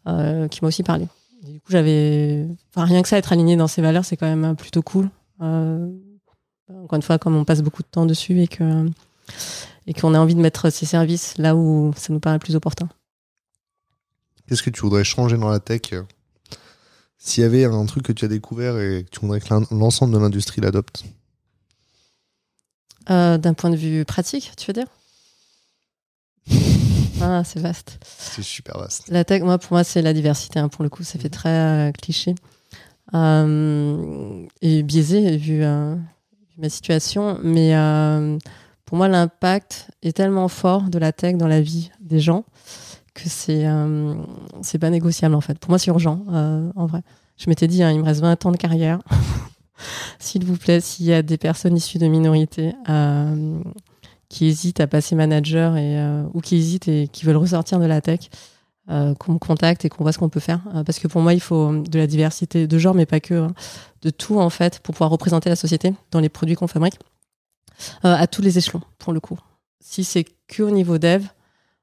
qui m'a aussi parlé. Et du coup, rien que ça, être aligné dans ces valeurs, c'est quand même plutôt cool. Encore une fois, comme on passe beaucoup de temps dessus et qu'on a envie de mettre ces services là où ça nous paraît le plus opportun. Qu'est-ce que tu voudrais changer dans la tech s'il y avait un truc que tu as découvert et que tu voudrais que l'ensemble de l'industrie l'adopte? D'un point de vue pratique, tu veux dire? Ah, c'est vaste. C'est super vaste. La tech, pour moi, c'est la diversité. Hein, pour le coup, ça fait très cliché. Et biaisé, vu ma situation. Mais pour moi, l'impact est tellement fort de la tech dans la vie des gens que c'est pas négociable, en fait. Pour moi, c'est urgent, en vrai. Je m'étais dit, il me reste 20 ans de carrière. S'il vous plaît, s'il y a des personnes issues de minorités qui hésitent à passer manager ou qui hésitent et qui veulent ressortir de la tech, qu'on me contacte et qu'on voit ce qu'on peut faire. Parce que pour moi, il faut de la diversité de genre, mais pas que, de tout, en fait, pour pouvoir représenter la société dans les produits qu'on fabrique, à tous les échelons, pour le coup. Si c'est que au niveau dev,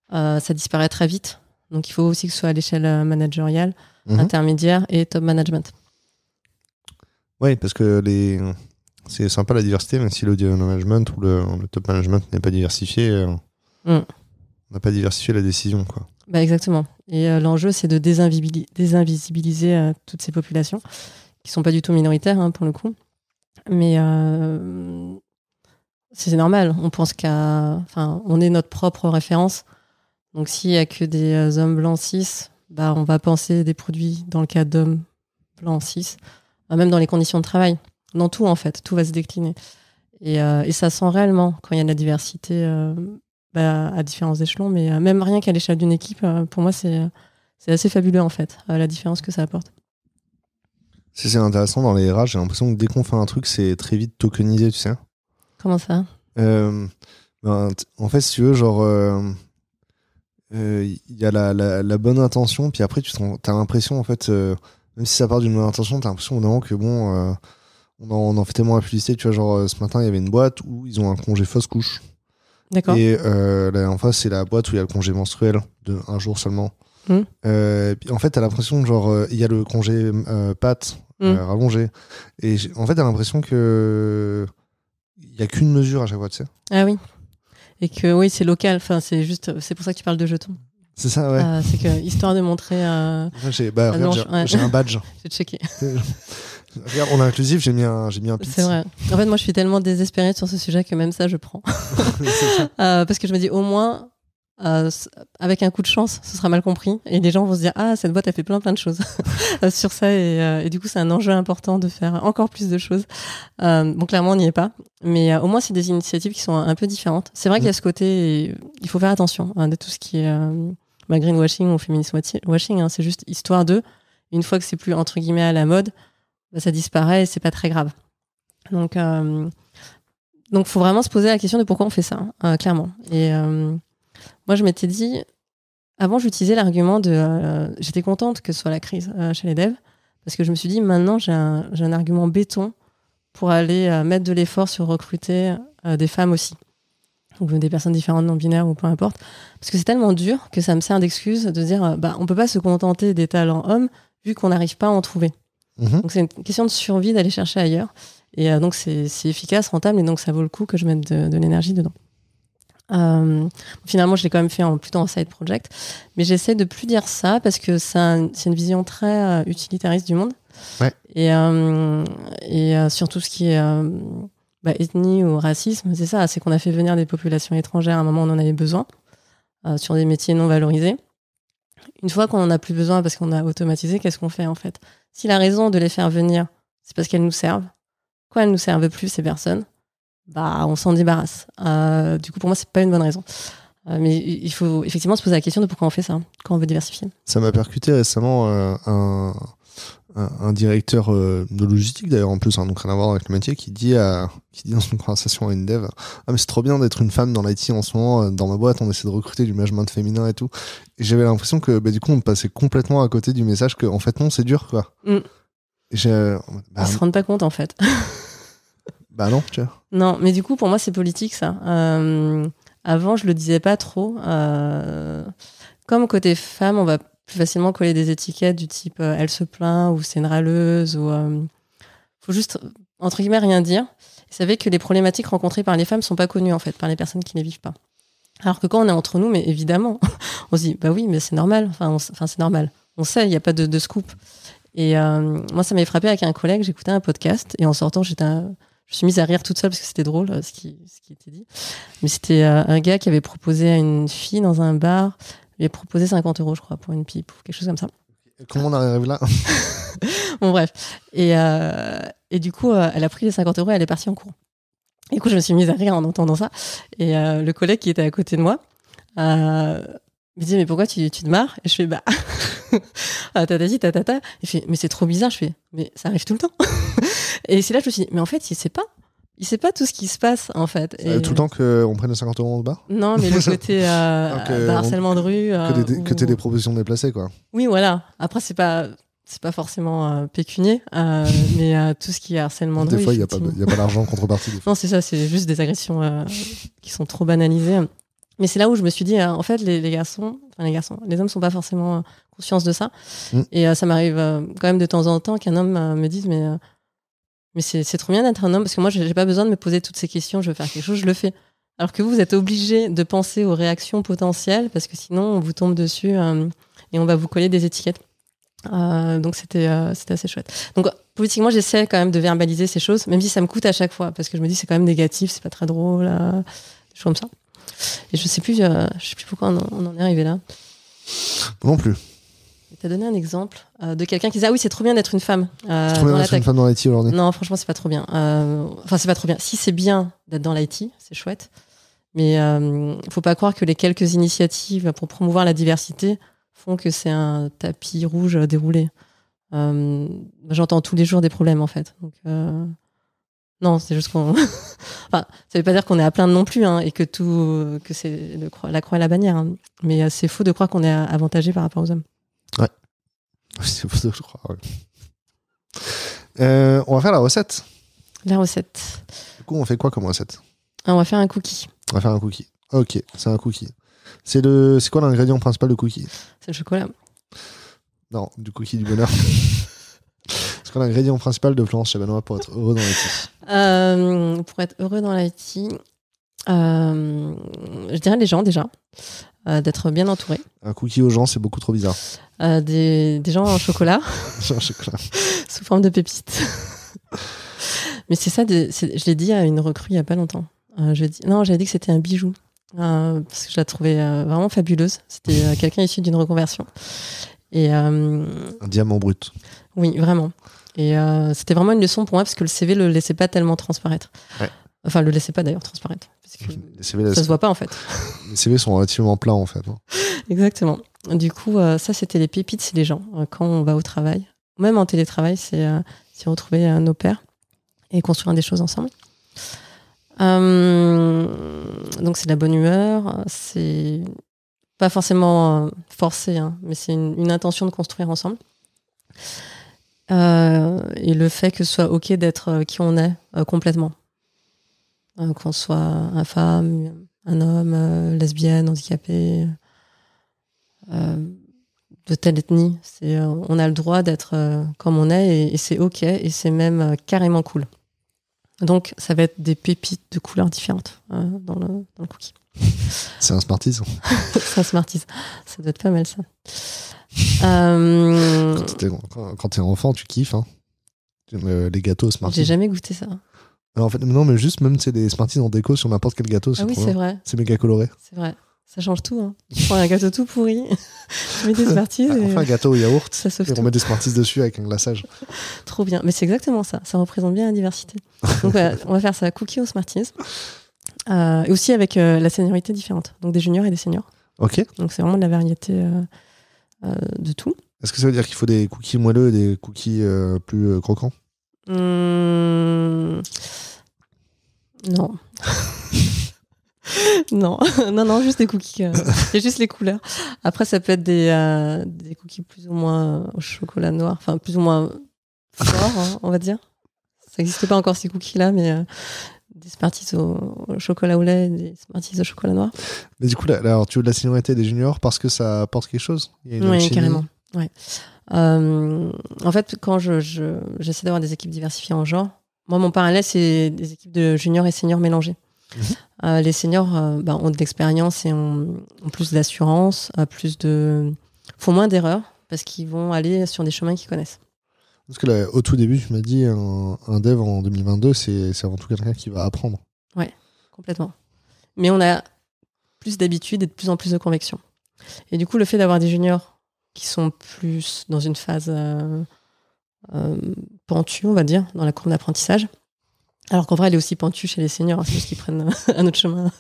ça disparaît très vite. Donc, il faut aussi que ce soit à l'échelle managériale, intermédiaire et top management. Oui, parce que c'est sympa la diversité, même si le management ou le top management n'est pas diversifié, on n'a pas diversifié la décision, quoi. Bah exactement. Et l'enjeu, c'est de désinvisibiliser toutes ces populations qui sont pas du tout minoritaires, hein, pour le coup. Mais c'est normal. On pense on est notre propre référence. Donc, s'il y a que des hommes blancs cis, on va penser des produits dans le cas d'hommes blancs cis, même dans les conditions de travail. Dans tout, en fait. Tout va se décliner. Et ça sent réellement quand il y a de la diversité à différents échelons. Mais même rien qu'à l'échelle d'une équipe, pour moi, c'est assez fabuleux, en fait, la différence que ça apporte. C'est intéressant dans les RH. J'ai l'impression que dès qu'on fait un truc, c'est très vite tokenisé, tu sais. Comment ça ? En fait, si tu veux, genre... il y a la bonne intention, puis après, t'as l'impression, en fait... même si ça part d'une bonne intention, t'as l'impression au moment que on en fait tellement la publicité, tu vois, genre ce matin il y avait une boîte où ils ont un congé fausse couche. D'accord. Et là en face c'est la boîte où il y a le congé menstruel de un jour seulement. Puis en fait t'as l'impression que genre il y a le congé pâte rallongé. Et en fait t'as l'impression que il y a qu'une mesure à chaque fois, tu sais. Ah oui. Et que oui, c'est local, c'est pour ça que tu parles de jetons. C'est ça, ouais. C'est que, histoire de montrer. J'ai un badge. J'ai checké. Regarde, on est inclusif, j'ai mis un pitch. C'est vrai. En fait, moi, je suis tellement désespérée sur ce sujet que même ça, je prends. Parce que je me dis, au moins, avec un coup de chance, ce sera mal compris. Et les gens vont se dire, cette boîte a fait plein de choses sur ça. Et du coup, c'est un enjeu important de faire encore plus de choses. Bon, clairement, on n'y est pas. Mais au moins, c'est des initiatives qui sont un peu différentes. C'est vrai qu'il y a ce côté, il faut faire attention de tout ce qui est greenwashing ou féminist washing. Hein, c'est juste histoire une fois que c'est plus entre guillemets à la mode, ça disparaît et c'est pas très grave. Donc, faut vraiment se poser la question de pourquoi on fait ça, clairement. Et moi, je m'étais dit, avant, j'utilisais l'argument j'étais contente que ce soit la crise chez les devs, parce que je me suis dit, maintenant, j'ai un argument béton pour aller mettre de l'effort sur recruter des femmes aussi, ou des personnes différentes, non-binaires, ou peu importe. Parce que c'est tellement dur que ça me sert d'excuse de dire, on peut pas se contenter des talents hommes, vu qu'on n'arrive pas à en trouver. Donc, c'est une question de survie d'aller chercher ailleurs. Et donc, c'est efficace, rentable, et donc ça vaut le coup que je mette de l'énergie dedans. Finalement, je l'ai quand même fait plutôt en side project, mais j'essaie de plus dire ça parce que c'est une vision très utilitariste du monde. Ouais. Et surtout ce qui est ethnie ou racisme, c'est ça, c'est qu'on a fait venir des populations étrangères à un moment où on en avait besoin. sur des métiers non valorisés. Une fois qu'on en a plus besoin parce qu'on a automatisé, qu'est-ce qu'on fait en fait? Si la raison de les faire venir, c'est parce qu'elles nous servent, quand elles nous servent plus, ces personnes, on s'en débarrasse. Du coup, pour moi, c'est pas une bonne raison. Mais il faut effectivement se poser la question de pourquoi on fait ça, quand on veut diversifier. Ça m'a percuté récemment un directeur de logistique d'ailleurs en plus, donc rien à voir avec le métier, qui dit dans une conversation à une dev, ah mais c'est trop bien d'être une femme dans l'IT en ce moment, dans ma boîte on essaie de recruter du management féminin et tout, et j'avais l'impression que du coup on passait complètement à côté du message que en fait non, c'est dur quoi. Ils se rendent pas compte en fait. Non, tu vois. Non, mais du coup pour moi c'est politique ça. Avant je le disais pas trop, comme côté femme on va plus facilement coller des étiquettes du type elle se plaint ou c'est une râleuse ou faut juste entre guillemets rien dire. Vous savez que les problématiques rencontrées par les femmes sont pas connues en fait par les personnes qui ne les vivent pas. Alors que quand on est entre nous, mais évidemment, on se dit bah oui mais c'est normal. Enfin c'est normal. On sait, il n'y a pas de scoop. Et moi ça m'avait frappé avec un collègue. J'écoutais un podcast et en sortant je suis mise à rire toute seule parce que c'était drôle ce qui était dit. Mais c'était un gars qui avait proposé à une fille dans un bar. Il a proposé 50 € je crois pour une pipe ou quelque chose comme ça. Comment on arrive là? Bon bref. Et du coup elle a pris les 50 € et elle est partie en cours. Et du coup je me suis mise à rire en entendant ça. Et le collègue qui était à côté de moi me dit mais pourquoi tu te marres? Et je fais tatati tatata. Il fait mais c'est trop bizarre. Je fais mais ça arrive tout le temps. Et c'est là que je me suis dit mais en fait il sait pas tout ce qui se passe en fait. Tout le temps qu'on prenne les 50 € au bar? Non, mais le côté harcèlement de rue. Que t'aies des propositions déplacées, quoi. Oui, voilà. Après, c'est pas forcément pécunier, mais tout ce qui est harcèlement de rue. Des fois, il n'y a pas d'argent en contrepartie. Non, c'est ça, c'est juste des agressions qui sont trop banalisées. Mais c'est là où je me suis dit, en fait, les hommes sont pas forcément conscients de ça. Et ça m'arrive quand même de temps en temps qu'un homme me dise, mais c'est trop bien d'être un homme parce que moi j'ai pas besoin de me poser toutes ces questions, je veux faire quelque chose, je le fais. Alors que vous êtes obligé de penser aux réactions potentielles parce que sinon on vous tombe dessus et on va vous coller des étiquettes. Donc c'était assez chouette. Donc politiquement j'essaie quand même de verbaliser ces choses, même si ça me coûte à chaque fois parce que je me dis c'est quand même négatif, c'est pas très drôle, des choses comme ça. Et je sais plus pourquoi on en est arrivé là. Non plus. T'as donné un exemple de quelqu'un qui disait ah oui c'est trop bien d'être une femme. C'est trop bien d'être une femme dans l'IT aujourd'hui. Non franchement c'est pas trop bien. Enfin c'est pas trop bien. Si c'est bien d'être dans l'IT, c'est chouette. Mais faut pas croire que les quelques initiatives pour promouvoir la diversité font que c'est un tapis rouge déroulé. J'entends tous les jours des problèmes en fait. Donc non c'est juste qu'on. Enfin ça veut pas dire qu'on est à plaindre non plus et que c'est la croix et la bannière. Hein. Mais c'est faux de croire qu'on est avantagé par rapport aux hommes. Ouais. C'est faux, je crois. Ouais. On va faire la recette. La recette. Du coup, on fait quoi comme recette? On va faire un cookie. On va faire un cookie. Ok, c'est un cookie. C'est quoi l'ingrédient principal du cookie? C'est le chocolat. Non, du cookie du bonheur. C'est quoi l'ingrédient principal de Florence Chabanois pour être heureux dans l'IT? Pour être heureux dans l'IT, je dirais les gens déjà. D'être bien entouré. Un cookie aux gens, c'est beaucoup trop bizarre. Des gens en chocolat. Genre chocolat. Sous forme de pépites. Mais c'est ça, je l'ai dit à une recrue il n'y a pas longtemps. J'avais dit que c'était un bijou. Parce que je la trouvais vraiment fabuleuse. C'était quelqu'un issu d'une reconversion. Et, un diamant brut. Oui, vraiment. Et c'était vraiment une leçon pour moi parce que le CV le laissait pas tellement transparaître. Ouais. Enfin, le laissait pas d'ailleurs transparaître. Parce que les CV, ça se voit pas en fait. Les CV sont relativement plats en fait. Exactement. Du coup, ça c'était les pépites, c'est les gens. Quand on va au travail, même en télétravail, c'est retrouver nos pairs et construire des choses ensemble. Donc c'est de la bonne humeur, c'est pas forcément forcé, mais c'est une intention de construire ensemble. Et le fait que ce soit ok d'être qui on est complètement. Qu'on soit une femme, un homme, lesbienne, handicapé, de telle ethnie. On a le droit d'être comme on est et c'est ok et c'est même carrément cool. Donc ça va être des pépites de couleurs différentes dans le cookie. C'est un Smarties. C'est un Smarties. Ça doit être pas mal ça. Quand t'es enfant, tu kiffes. Hein. Les gâteaux Smarties. J'ai jamais goûté ça. Alors, en fait, non, mais juste même des Smarties en déco sur n'importe quel gâteau. Ah oui, c'est vrai. C'est méga coloré. C'est vrai. Ça change tout. Hein. Tu prends un gâteau tout pourri, tu mets des Smarties. On fait un gâteau au yaourt ça sauve et tout. on met des Smarties dessus avec un glaçage. Trop bien. Mais c'est exactement ça. Ça représente bien la diversité. Donc, on va faire ça cookie aux Smarties. Et aussi avec la seniorité différente. Donc, des juniors et des seniors. Ok. Donc, c'est vraiment de la variété de tout. Est-ce que ça veut dire qu'il faut des cookies moelleux et des cookies plus croquants? Non. non, juste des cookies. C'est juste les couleurs. Après, ça peut être des cookies plus ou moins au chocolat noir, enfin plus ou moins forts, hein, on va dire. Ça n'existe pas encore ces cookies-là, mais des Smarties au chocolat au lait, des Smarties au chocolat noir. Mais du coup, là, alors, tu veux de la seniorité des juniors parce que ça apporte quelque chose? Il y a une Oui, alchimie. carrément. Ouais. En fait, quand j'essaie d'avoir des équipes diversifiées en genre, moi, mon parallèle, c'est des équipes de juniors et seniors mélangés. Les seniors ont de l'expérience et ont plus d'assurance, font moins d'erreurs parce qu'ils vont aller sur des chemins qu'ils connaissent. Parce que là, au tout début, tu m'as dit un dev en 2022, c'est avant tout quelqu'un qui va apprendre. Ouais, complètement. Mais on a plus d'habitude et de plus en plus de conviction. Et du coup, le fait d'avoir des juniors qui sont plus dans une phase pentue, on va dire, dans la courbe d'apprentissage, alors qu'en vrai, elle est aussi pentue chez les seniors, c'est juste qu'ils prennent un autre chemin.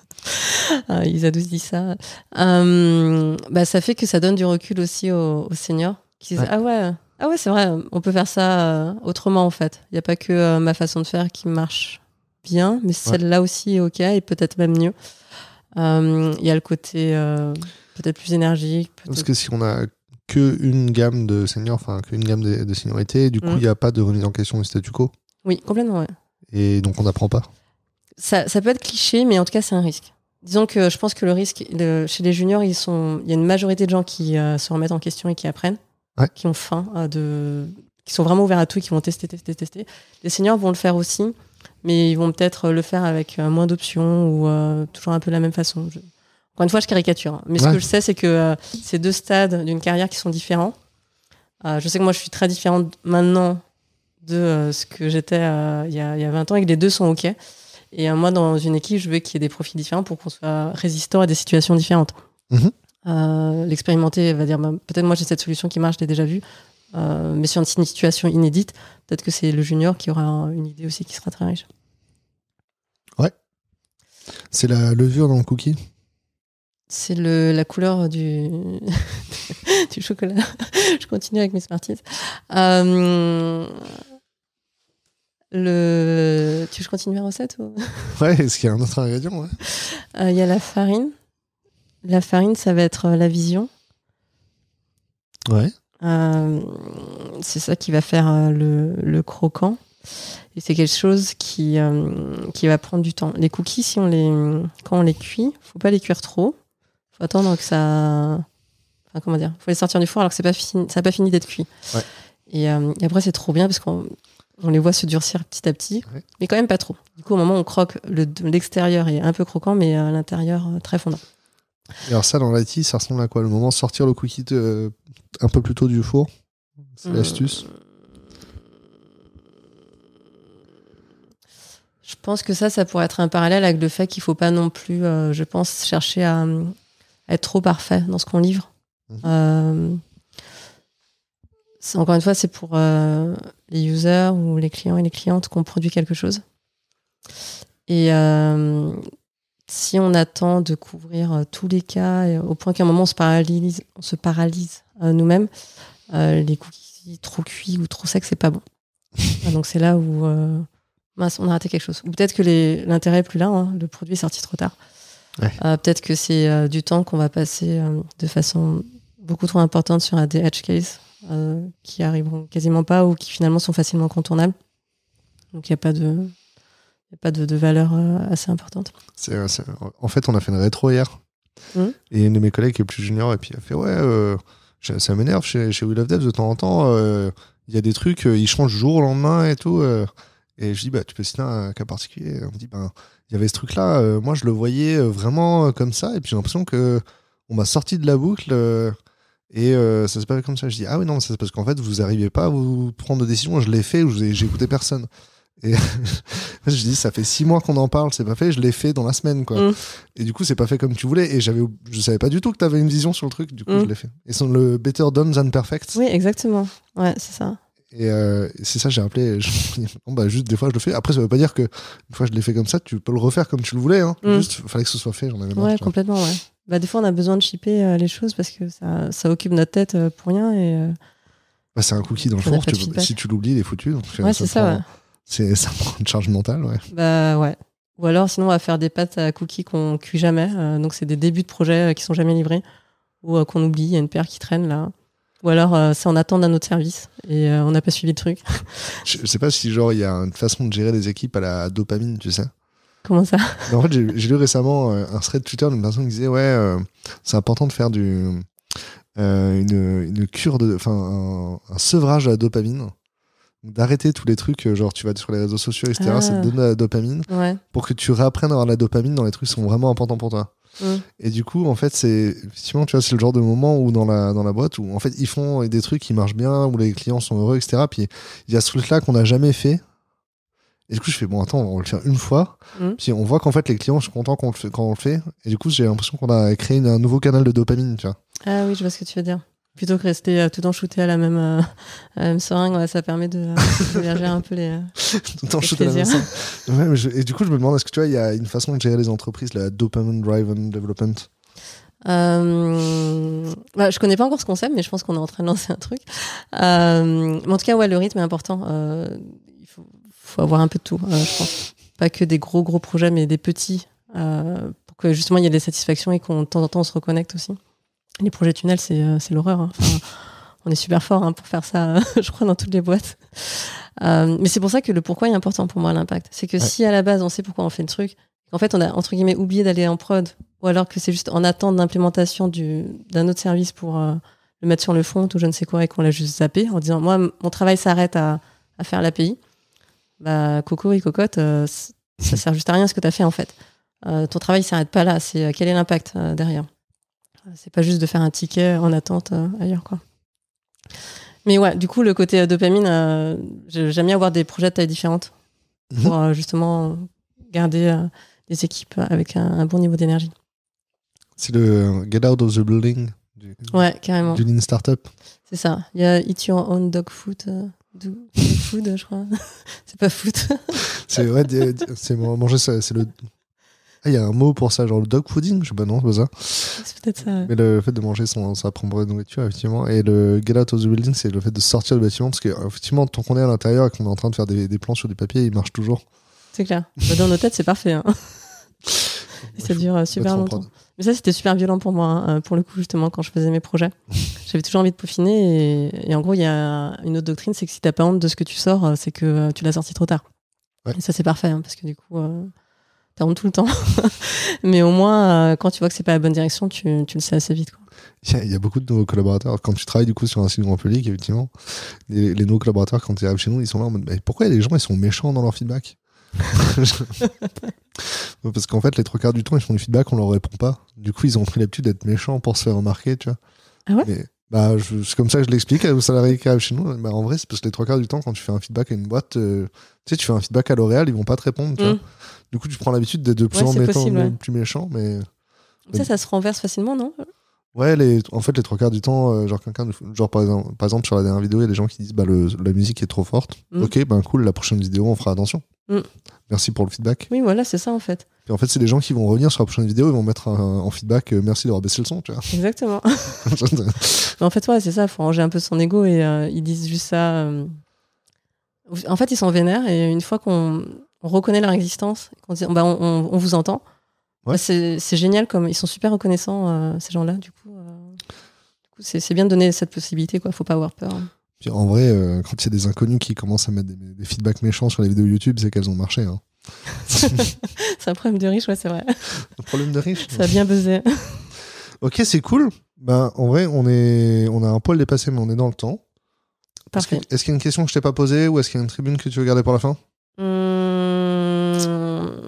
Ils adoucissent ça. Ça fait que ça donne du recul aussi aux seniors qui disent ah ouais, c'est vrai, on peut faire ça autrement en fait. Il n'y a pas que ma façon de faire qui marche bien, mais celle-là aussi est ok et peut-être même mieux. Il y a le côté peut-être plus énergique. Parce que si on a qu'une gamme de seniors, enfin qu'une gamme de seniorité, du coup, il n'y a pas de remise en question du statu quo. Oui, complètement, ouais. Et donc on n'apprend pas. Ça peut être cliché, mais en tout cas, c'est un risque. Disons que je pense que le risque, chez les juniors, il y a une majorité de gens qui se remettent en question et qui apprennent, qui ont faim, qui sont vraiment ouverts à tout et qui vont tester. Les seniors vont le faire aussi, mais ils vont peut-être le faire avec moins d'options ou toujours un peu de la même façon. Encore une fois, je caricature. Hein. Mais ce que je sais, c'est que c'est deux stades d'une carrière qui sont différents. Je sais que moi, je suis très différente maintenant de ce que j'étais il y a 20 ans et que les deux sont OK. Et moi, dans une équipe, je veux qu'il y ait des profils différents pour qu'on soit résistant à des situations différentes. L'expérimenter va dire, peut-être moi j'ai cette solution qui marche, je l'ai déjà vue, mais sur une situation inédite, peut-être que c'est le junior qui aura une idée aussi qui sera très riche. Ouais. C'est la levure dans le cookie? C'est la couleur du chocolat. Je continue avec mes Smarties. Tu veux que je continue la recette ou... Ouais, est-ce qu'il y a un autre ingrédient? Il y a la farine. La farine, ça va être la vision. Ouais. C'est ça qui va faire le croquant. Et c'est quelque chose qui va prendre du temps. Les cookies, quand on les cuit, faut pas les cuire trop. Faut attendre que ça... Enfin, comment dire? Faut les sortir du four alors que ça n'a pas fini d'être cuit. Ouais. Et après, c'est trop bien parce qu'on les voit se durcir petit à petit, mais quand même pas trop. Du coup, au moment où on croque, l'extérieur est un peu croquant, mais l'intérieur très fondant. Et alors ça, dans l'IT, ça ressemble à quoi? Le moment de sortir le cookie un peu plus tôt du four? C'est l'astuce? Je pense que ça pourrait être un parallèle avec le fait qu'il ne faut pas non plus, je pense, chercher à être trop parfait dans ce qu'on livre. Encore une fois, c'est pour les users ou les clients et les clientes qu'on produit quelque chose. Et si on attend de couvrir tous les cas, au point qu'à un moment on se paralyse nous-mêmes, les cookies trop cuits ou trop secs, c'est pas bon. Donc c'est là où on a raté quelque chose. Ou peut-être que l'intérêt est plus là, hein, le produit est sorti trop tard. Ouais. Peut-être que c'est du temps qu'on va passer de façon beaucoup trop importante sur des edge cases qui arriveront quasiment pas ou qui finalement sont facilement contournables. Donc il n'y a pas de valeur assez importante. En fait, on a fait une rétro hier. Et une de mes collègues qui est plus junior, et puis elle a fait ça m'énerve chez We Love Devs de temps en temps. Il y a des trucs, ils changent du jour au lendemain et tout. Et je dis, tu peux citer un cas particulier? On me dit, il y avait ce truc-là, moi je le voyais vraiment comme ça, et puis j'ai l'impression qu'on m'a sorti de la boucle. Et ça se passe comme ça. Je dis, ah oui, non, c'est parce qu'en fait, vous n'arrivez pas à vous prendre de décision. Je l'ai fait, j'ai écouté personne. Et je dis, ça fait 6 mois qu'on en parle, c'est pas fait, je l'ai fait dans la semaine, quoi. Et du coup, c'est pas fait comme tu voulais. Et je savais pas du tout que t'avais une vision sur le truc, du coup, je l'ai fait. Et c'est le better done than perfect. Oui, exactement. Ouais, c'est ça. Et c'est ça, j'ai appelé. Bon, bah, juste des fois, je le fais. Après, ça veut pas dire que une fois que je l'ai fait comme ça, tu peux le refaire comme tu le voulais. Hein. Juste, fallait que ce soit fait, j'en avais marre. Ouais, complètement, ouais. Bah, des fois, on a besoin de shipper les choses parce que ça occupe notre tête pour rien. Et, bah, c'est un cookie dans le four. Si tu l'oublies, il est foutu. Donc, ouais, c'est ça, ouais. Ça prend une charge mentale, ouais. Bah, ouais. Ou alors, sinon, on va faire des pâtes à cookies qu'on cuit jamais. Donc, c'est des débuts de projet qui sont jamais livrés ou qu'on oublie. Il y a une paire qui traîne là. Ou alors, c'est en attente d'un autre service et on n'a pas suivi le truc. Je sais pas si, genre, il y a une façon de gérer des équipes à la dopamine, tu sais. Comment ça? Mais en fait, j'ai lu récemment un thread Twitter d'une personne qui disait c'est important de faire une cure un sevrage à la dopamine, d'arrêter tous les trucs, genre tu vas sur les réseaux sociaux, etc. Ça te donne de la dopamine pour que tu réapprennes à avoir de la dopamine dans les trucs qui sont vraiment importants pour toi. Et du coup, en fait, effectivement, tu vois, c'est le genre de moment où dans la boîte où en fait ils font des trucs qui marchent bien, où les clients sont heureux, etc. Puis il y a ce truc là qu'on n'a jamais fait. Et du coup, je fais, bon, attends, on va le faire une fois. Puis on voit qu'en fait, les clients sont contents quand on le fait. Et du coup, j'ai l'impression qu'on a créé un nouveau canal de dopamine, tu vois. Ah oui, je vois ce que tu veux dire. Plutôt que rester tout le temps shooté à la même seringue, ça permet de verger un peu les. Tout le temps shooté à la même seringue. Ouais, et du coup, je me demande, est-ce que tu vois, il y a une façon de gérer les entreprises, la dopamine driven development? Je connais pas encore ce concept, mais je pense qu'on est en train de lancer un truc. Mais en tout cas, ouais, le rythme est important. Il faut avoir un peu de tout, je pense. Pas que des gros projets, mais des petits, pour que justement il y ait des satisfactions et qu'on de temps en temps on se reconnecte aussi. Les projets tunnels, c'est l'horreur. Hein. Enfin, on est super fort pour faire ça, je crois, dans toutes les boîtes. Mais c'est pour ça que le pourquoi est important pour moi, l'impact. C'est que si à la base on sait pourquoi on fait le truc, en fait on a entre guillemets oublié d'aller en prod, ou alors que c'est juste en attente d'implémentation d'un autre service pour le mettre sur le front ou je ne sais quoi et qu'on l'a juste zappé en disant moi mon travail s'arrête à faire l'API. Bah coco et cocotte, ça sert juste à rien ce que tu as fait en fait. Ton travail s'arrête pas là, c'est quel est l'impact derrière. C'est pas juste de faire un ticket en attente ailleurs, quoi. Mais ouais, du coup, le côté dopamine, j'aime bien avoir des projets de taille différente pour justement garder des équipes avec un bon niveau d'énergie. C'est le get out of the building ouais, carrément. Du Lean Startup. C'est ça. Il y a eat your own dog food, je crois. C'est pas food. c'est manger ça, c'est le... Ah, il y a un mot pour ça, genre le dog fooding, je sais pas, non, c'est pas ça. C'est peut-être ça. Ouais. Mais le fait de manger sa propre nourriture, effectivement. Et le get out of the building, c'est le fait de sortir du bâtiment, parce que, effectivement, tant qu'on est à l'intérieur et qu'on est en train de faire des plans sur du papier, il marche toujours. C'est clair. Dans nos têtes, c'est parfait. Hein. Et ça dure super longtemps. Mais ça, c'était super violent pour moi, pour le coup, justement, quand je faisais mes projets. J'avais toujours envie de peaufiner. Et en gros, il y a une autre doctrine, c'est que si t'as pas honte de ce que tu sors, c'est que tu l'as sorti trop tard. Ouais. Et ça, c'est parfait, parce que du coup... t'as honte tout le temps. Mais au moins, quand tu vois que c'est pas la bonne direction, tu le sais assez vite. Il y a beaucoup de nos collaborateurs. Quand tu travailles du coup sur un site grand public, effectivement, les nos collaborateurs, quand ils arrivent chez nous, ils sont là en mode pourquoi les gens ils sont méchants dans leur feedback? Parce qu'en fait, les 3 quarts du temps, ils font du feedback, on leur répond pas. Du coup, ils ont pris l'habitude d'être méchants pour se faire remarquer, tu vois. Ah ouais? Mais, c'est comme ça que je l'explique aux salariés qui arrivent chez nous. En vrai, c'est parce que les 3 quarts du temps, quand tu fais un feedback à une boîte, tu sais, tu fais un feedback à L'Oréal, ils vont pas te répondre, tu vois. Du coup, tu prends l'habitude d'être de plus en plus méchant, mais... Ça se renverse facilement, non? Ouais, en fait, les 3 quarts du temps, par exemple, sur la dernière vidéo, il y a des gens qui disent la musique est trop forte. Ok, cool, la prochaine vidéo, on fera attention. Merci pour le feedback. Oui, voilà, c'est ça, en fait. Et en fait, c'est des gens qui vont revenir sur la prochaine vidéo, ils vont mettre en feedback merci d'avoir baissé le son, tu vois. Exactement. En fait, ouais, c'est ça, il faut ranger un peu son ego et ils disent juste ça. En fait, ils sont vénères et une fois qu'on reconnaît leur existence, qu'on dit on vous entend, ouais. C'est génial, comme ils sont super reconnaissants, ces gens-là. Du coup, c'est bien de donner cette possibilité, quoi. Faut pas avoir peur. Puis en vrai, quand il y a des inconnus qui commencent à mettre des feedbacks méchants sur les vidéos YouTube, c'est qu'elles ont marché. Hein. C'est un problème de riche, ouais, c'est vrai. Un problème de riche. Ça a bien buzzé. Ok, c'est cool. En vrai, on a un poil dépassé, mais on est dans le temps. Parfait. Est-ce qu'il y a une question que je t'ai pas posée ou est-ce qu'il y a une tribune que tu veux garder pour la fin?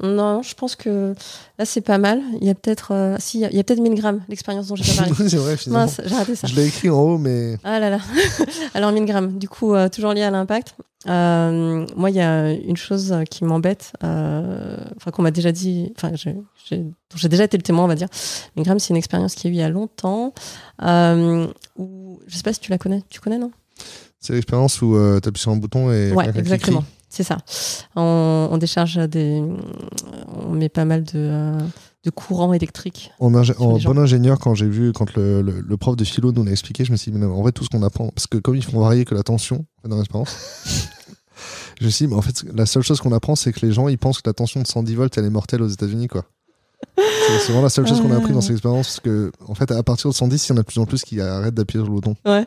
Non, je pense que là, c'est pas mal. Il y a peut-être il y a peut-être 1000 grammes, l'expérience dont j'ai pas parlé. C'est vrai, finalement. Mince, j'ai raté ça. Je l'ai écrit en haut, mais... Ah là là. Alors, 1000 grammes. Du coup, toujours lié à l'impact. Moi, il y a une chose qui m'embête, qu'on m'a déjà dit, dont j'ai déjà été le témoin, on va dire. 1000 grammes, c'est une expérience qui a eu il y a longtemps. Où, je sais pas si tu la connais. Tu connais, non? C'est l'expérience où tu appuies sur un bouton et... Ouais, exactement. C'est ça. On décharge on met pas mal de courant électrique. En bon ingénieur, quand le prof de philo nous l'a expliqué, je me suis dit, mais en vrai, tout ce qu'on apprend, parce que comme ils font varier que la tension dans l'expérience, je me suis dit, mais en fait, la seule chose qu'on apprend, c'est que les gens, ils pensent que la tension de 110 volts, elle est mortelle aux États-Unis, quoi. C'est vraiment la seule chose qu'on a appris dans cette expérience, parce que, en fait, à partir de 110, il y en a de plus en plus qui arrêtent d'appuyer sur le bouton. Ouais.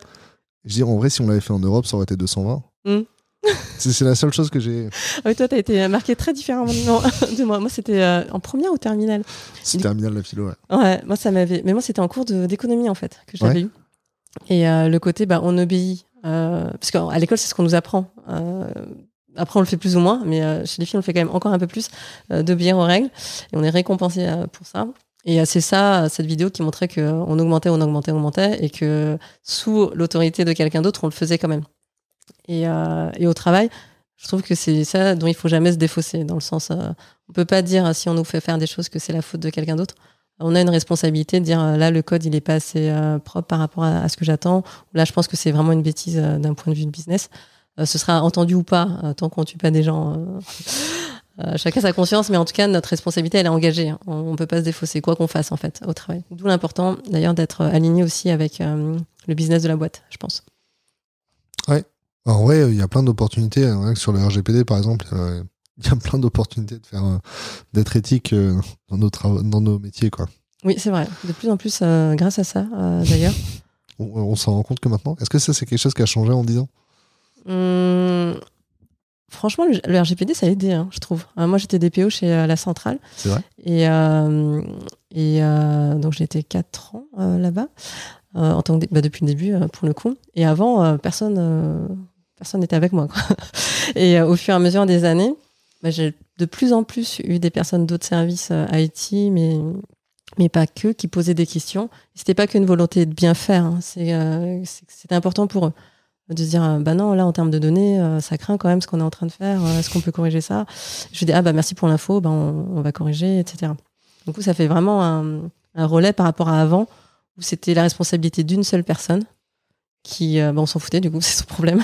Je dis, en vrai, si on l'avait fait en Europe, ça aurait été 220. C'est la seule chose que j'ai. Ah oui, toi, t'as été marqué très différemment de moi. Moi, c'était en première ou terminale. C'est terminale la philo, ouais. Ouais, moi, ça m'avait. Mais moi, c'était en cours d'économie, en fait, que j'avais eu. Et le côté, on obéit. Parce qu'à l'école, c'est ce qu'on nous apprend. Après, on le fait plus ou moins, mais chez les filles, on le fait quand même encore un peu plus, d'obéir aux règles. Et on est récompensé pour ça. Et c'est ça, cette vidéo qui montrait qu'on augmentait, et que sous l'autorité de quelqu'un d'autre, on le faisait quand même. Et au travail, je trouve que c'est ça dont il faut jamais se défausser, dans le sens, on peut pas dire si on nous fait faire des choses que c'est la faute de quelqu'un d'autre. On a une responsabilité de dire là le code il est pas assez propre par rapport à ce que j'attends. Là je pense que c'est vraiment une bêtise d'un point de vue de business. Ce sera entendu ou pas tant qu'on tue pas des gens. Chacun sa conscience, mais en tout cas notre responsabilité elle est engagée. On peut pas se défausser quoi qu'on fasse en fait au travail. D'où l'important d'ailleurs d'être aligné aussi avec le business de la boîte, je pense. Ouais. En vrai, il y a plein d'opportunités. Sur le RGPD, par exemple, il y a plein d'opportunités d'être éthique dans nos métiers, quoi. Oui, c'est vrai. De plus en plus, grâce à ça, d'ailleurs. On s'en rend compte que maintenant. Est-ce que ça, c'est quelque chose qui a changé en 10 ans ? Franchement, le RGPD, ça a aidé, je trouve. Moi, j'étais DPO chez la centrale. C'est vrai. Et donc, j'ai été 4 ans là-bas, en tant que depuis le début, pour le coup. Et avant, personne n'était avec moi, quoi. Et au fur et à mesure des années, j'ai de plus en plus eu des personnes d'autres services IT, mais pas que, qui posaient des questions. C'était pas qu'une volonté de bien faire. C'était important pour eux de se dire non, là en termes de données ça craint quand même ce qu'on est en train de faire, est-ce qu'on peut corriger ça? Je dis merci pour l'info, on va corriger, etc. Du coup ça fait vraiment un relais par rapport à avant où c'était la responsabilité d'une seule personne qui on s'en foutait, du coup c'est son problème.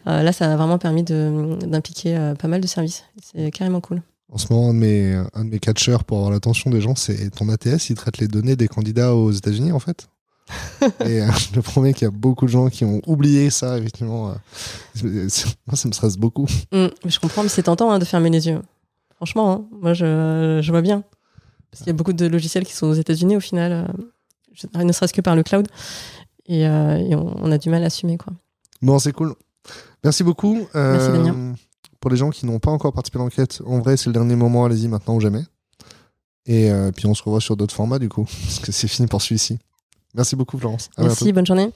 Là ça a vraiment permis d'impliquer pas mal de services, c'est carrément cool. En ce moment, un de mes catcheurs pour avoir l'attention des gens, c'est ton ATS, il traite les données des candidats aux États-Unis en fait. Et je promets qu'il y a beaucoup de gens qui ont oublié ça, effectivement. Moi, ça me stresse beaucoup. Je comprends, mais c'est tentant de fermer les yeux. Franchement, moi, je vois bien. Parce qu'il y a beaucoup de logiciels qui sont aux États-Unis, au final, ne serait-ce que par le cloud. Et on a du mal à assumer, quoi. Bon, c'est cool. Merci beaucoup. Merci, Damien. Pour les gens qui n'ont pas encore participé à l'enquête, en vrai, c'est le dernier moment, allez-y maintenant ou jamais. Et puis, on se revoit sur d'autres formats, du coup, parce que c'est fini pour celui-ci. Merci beaucoup, Florence. Merci, bonne journée.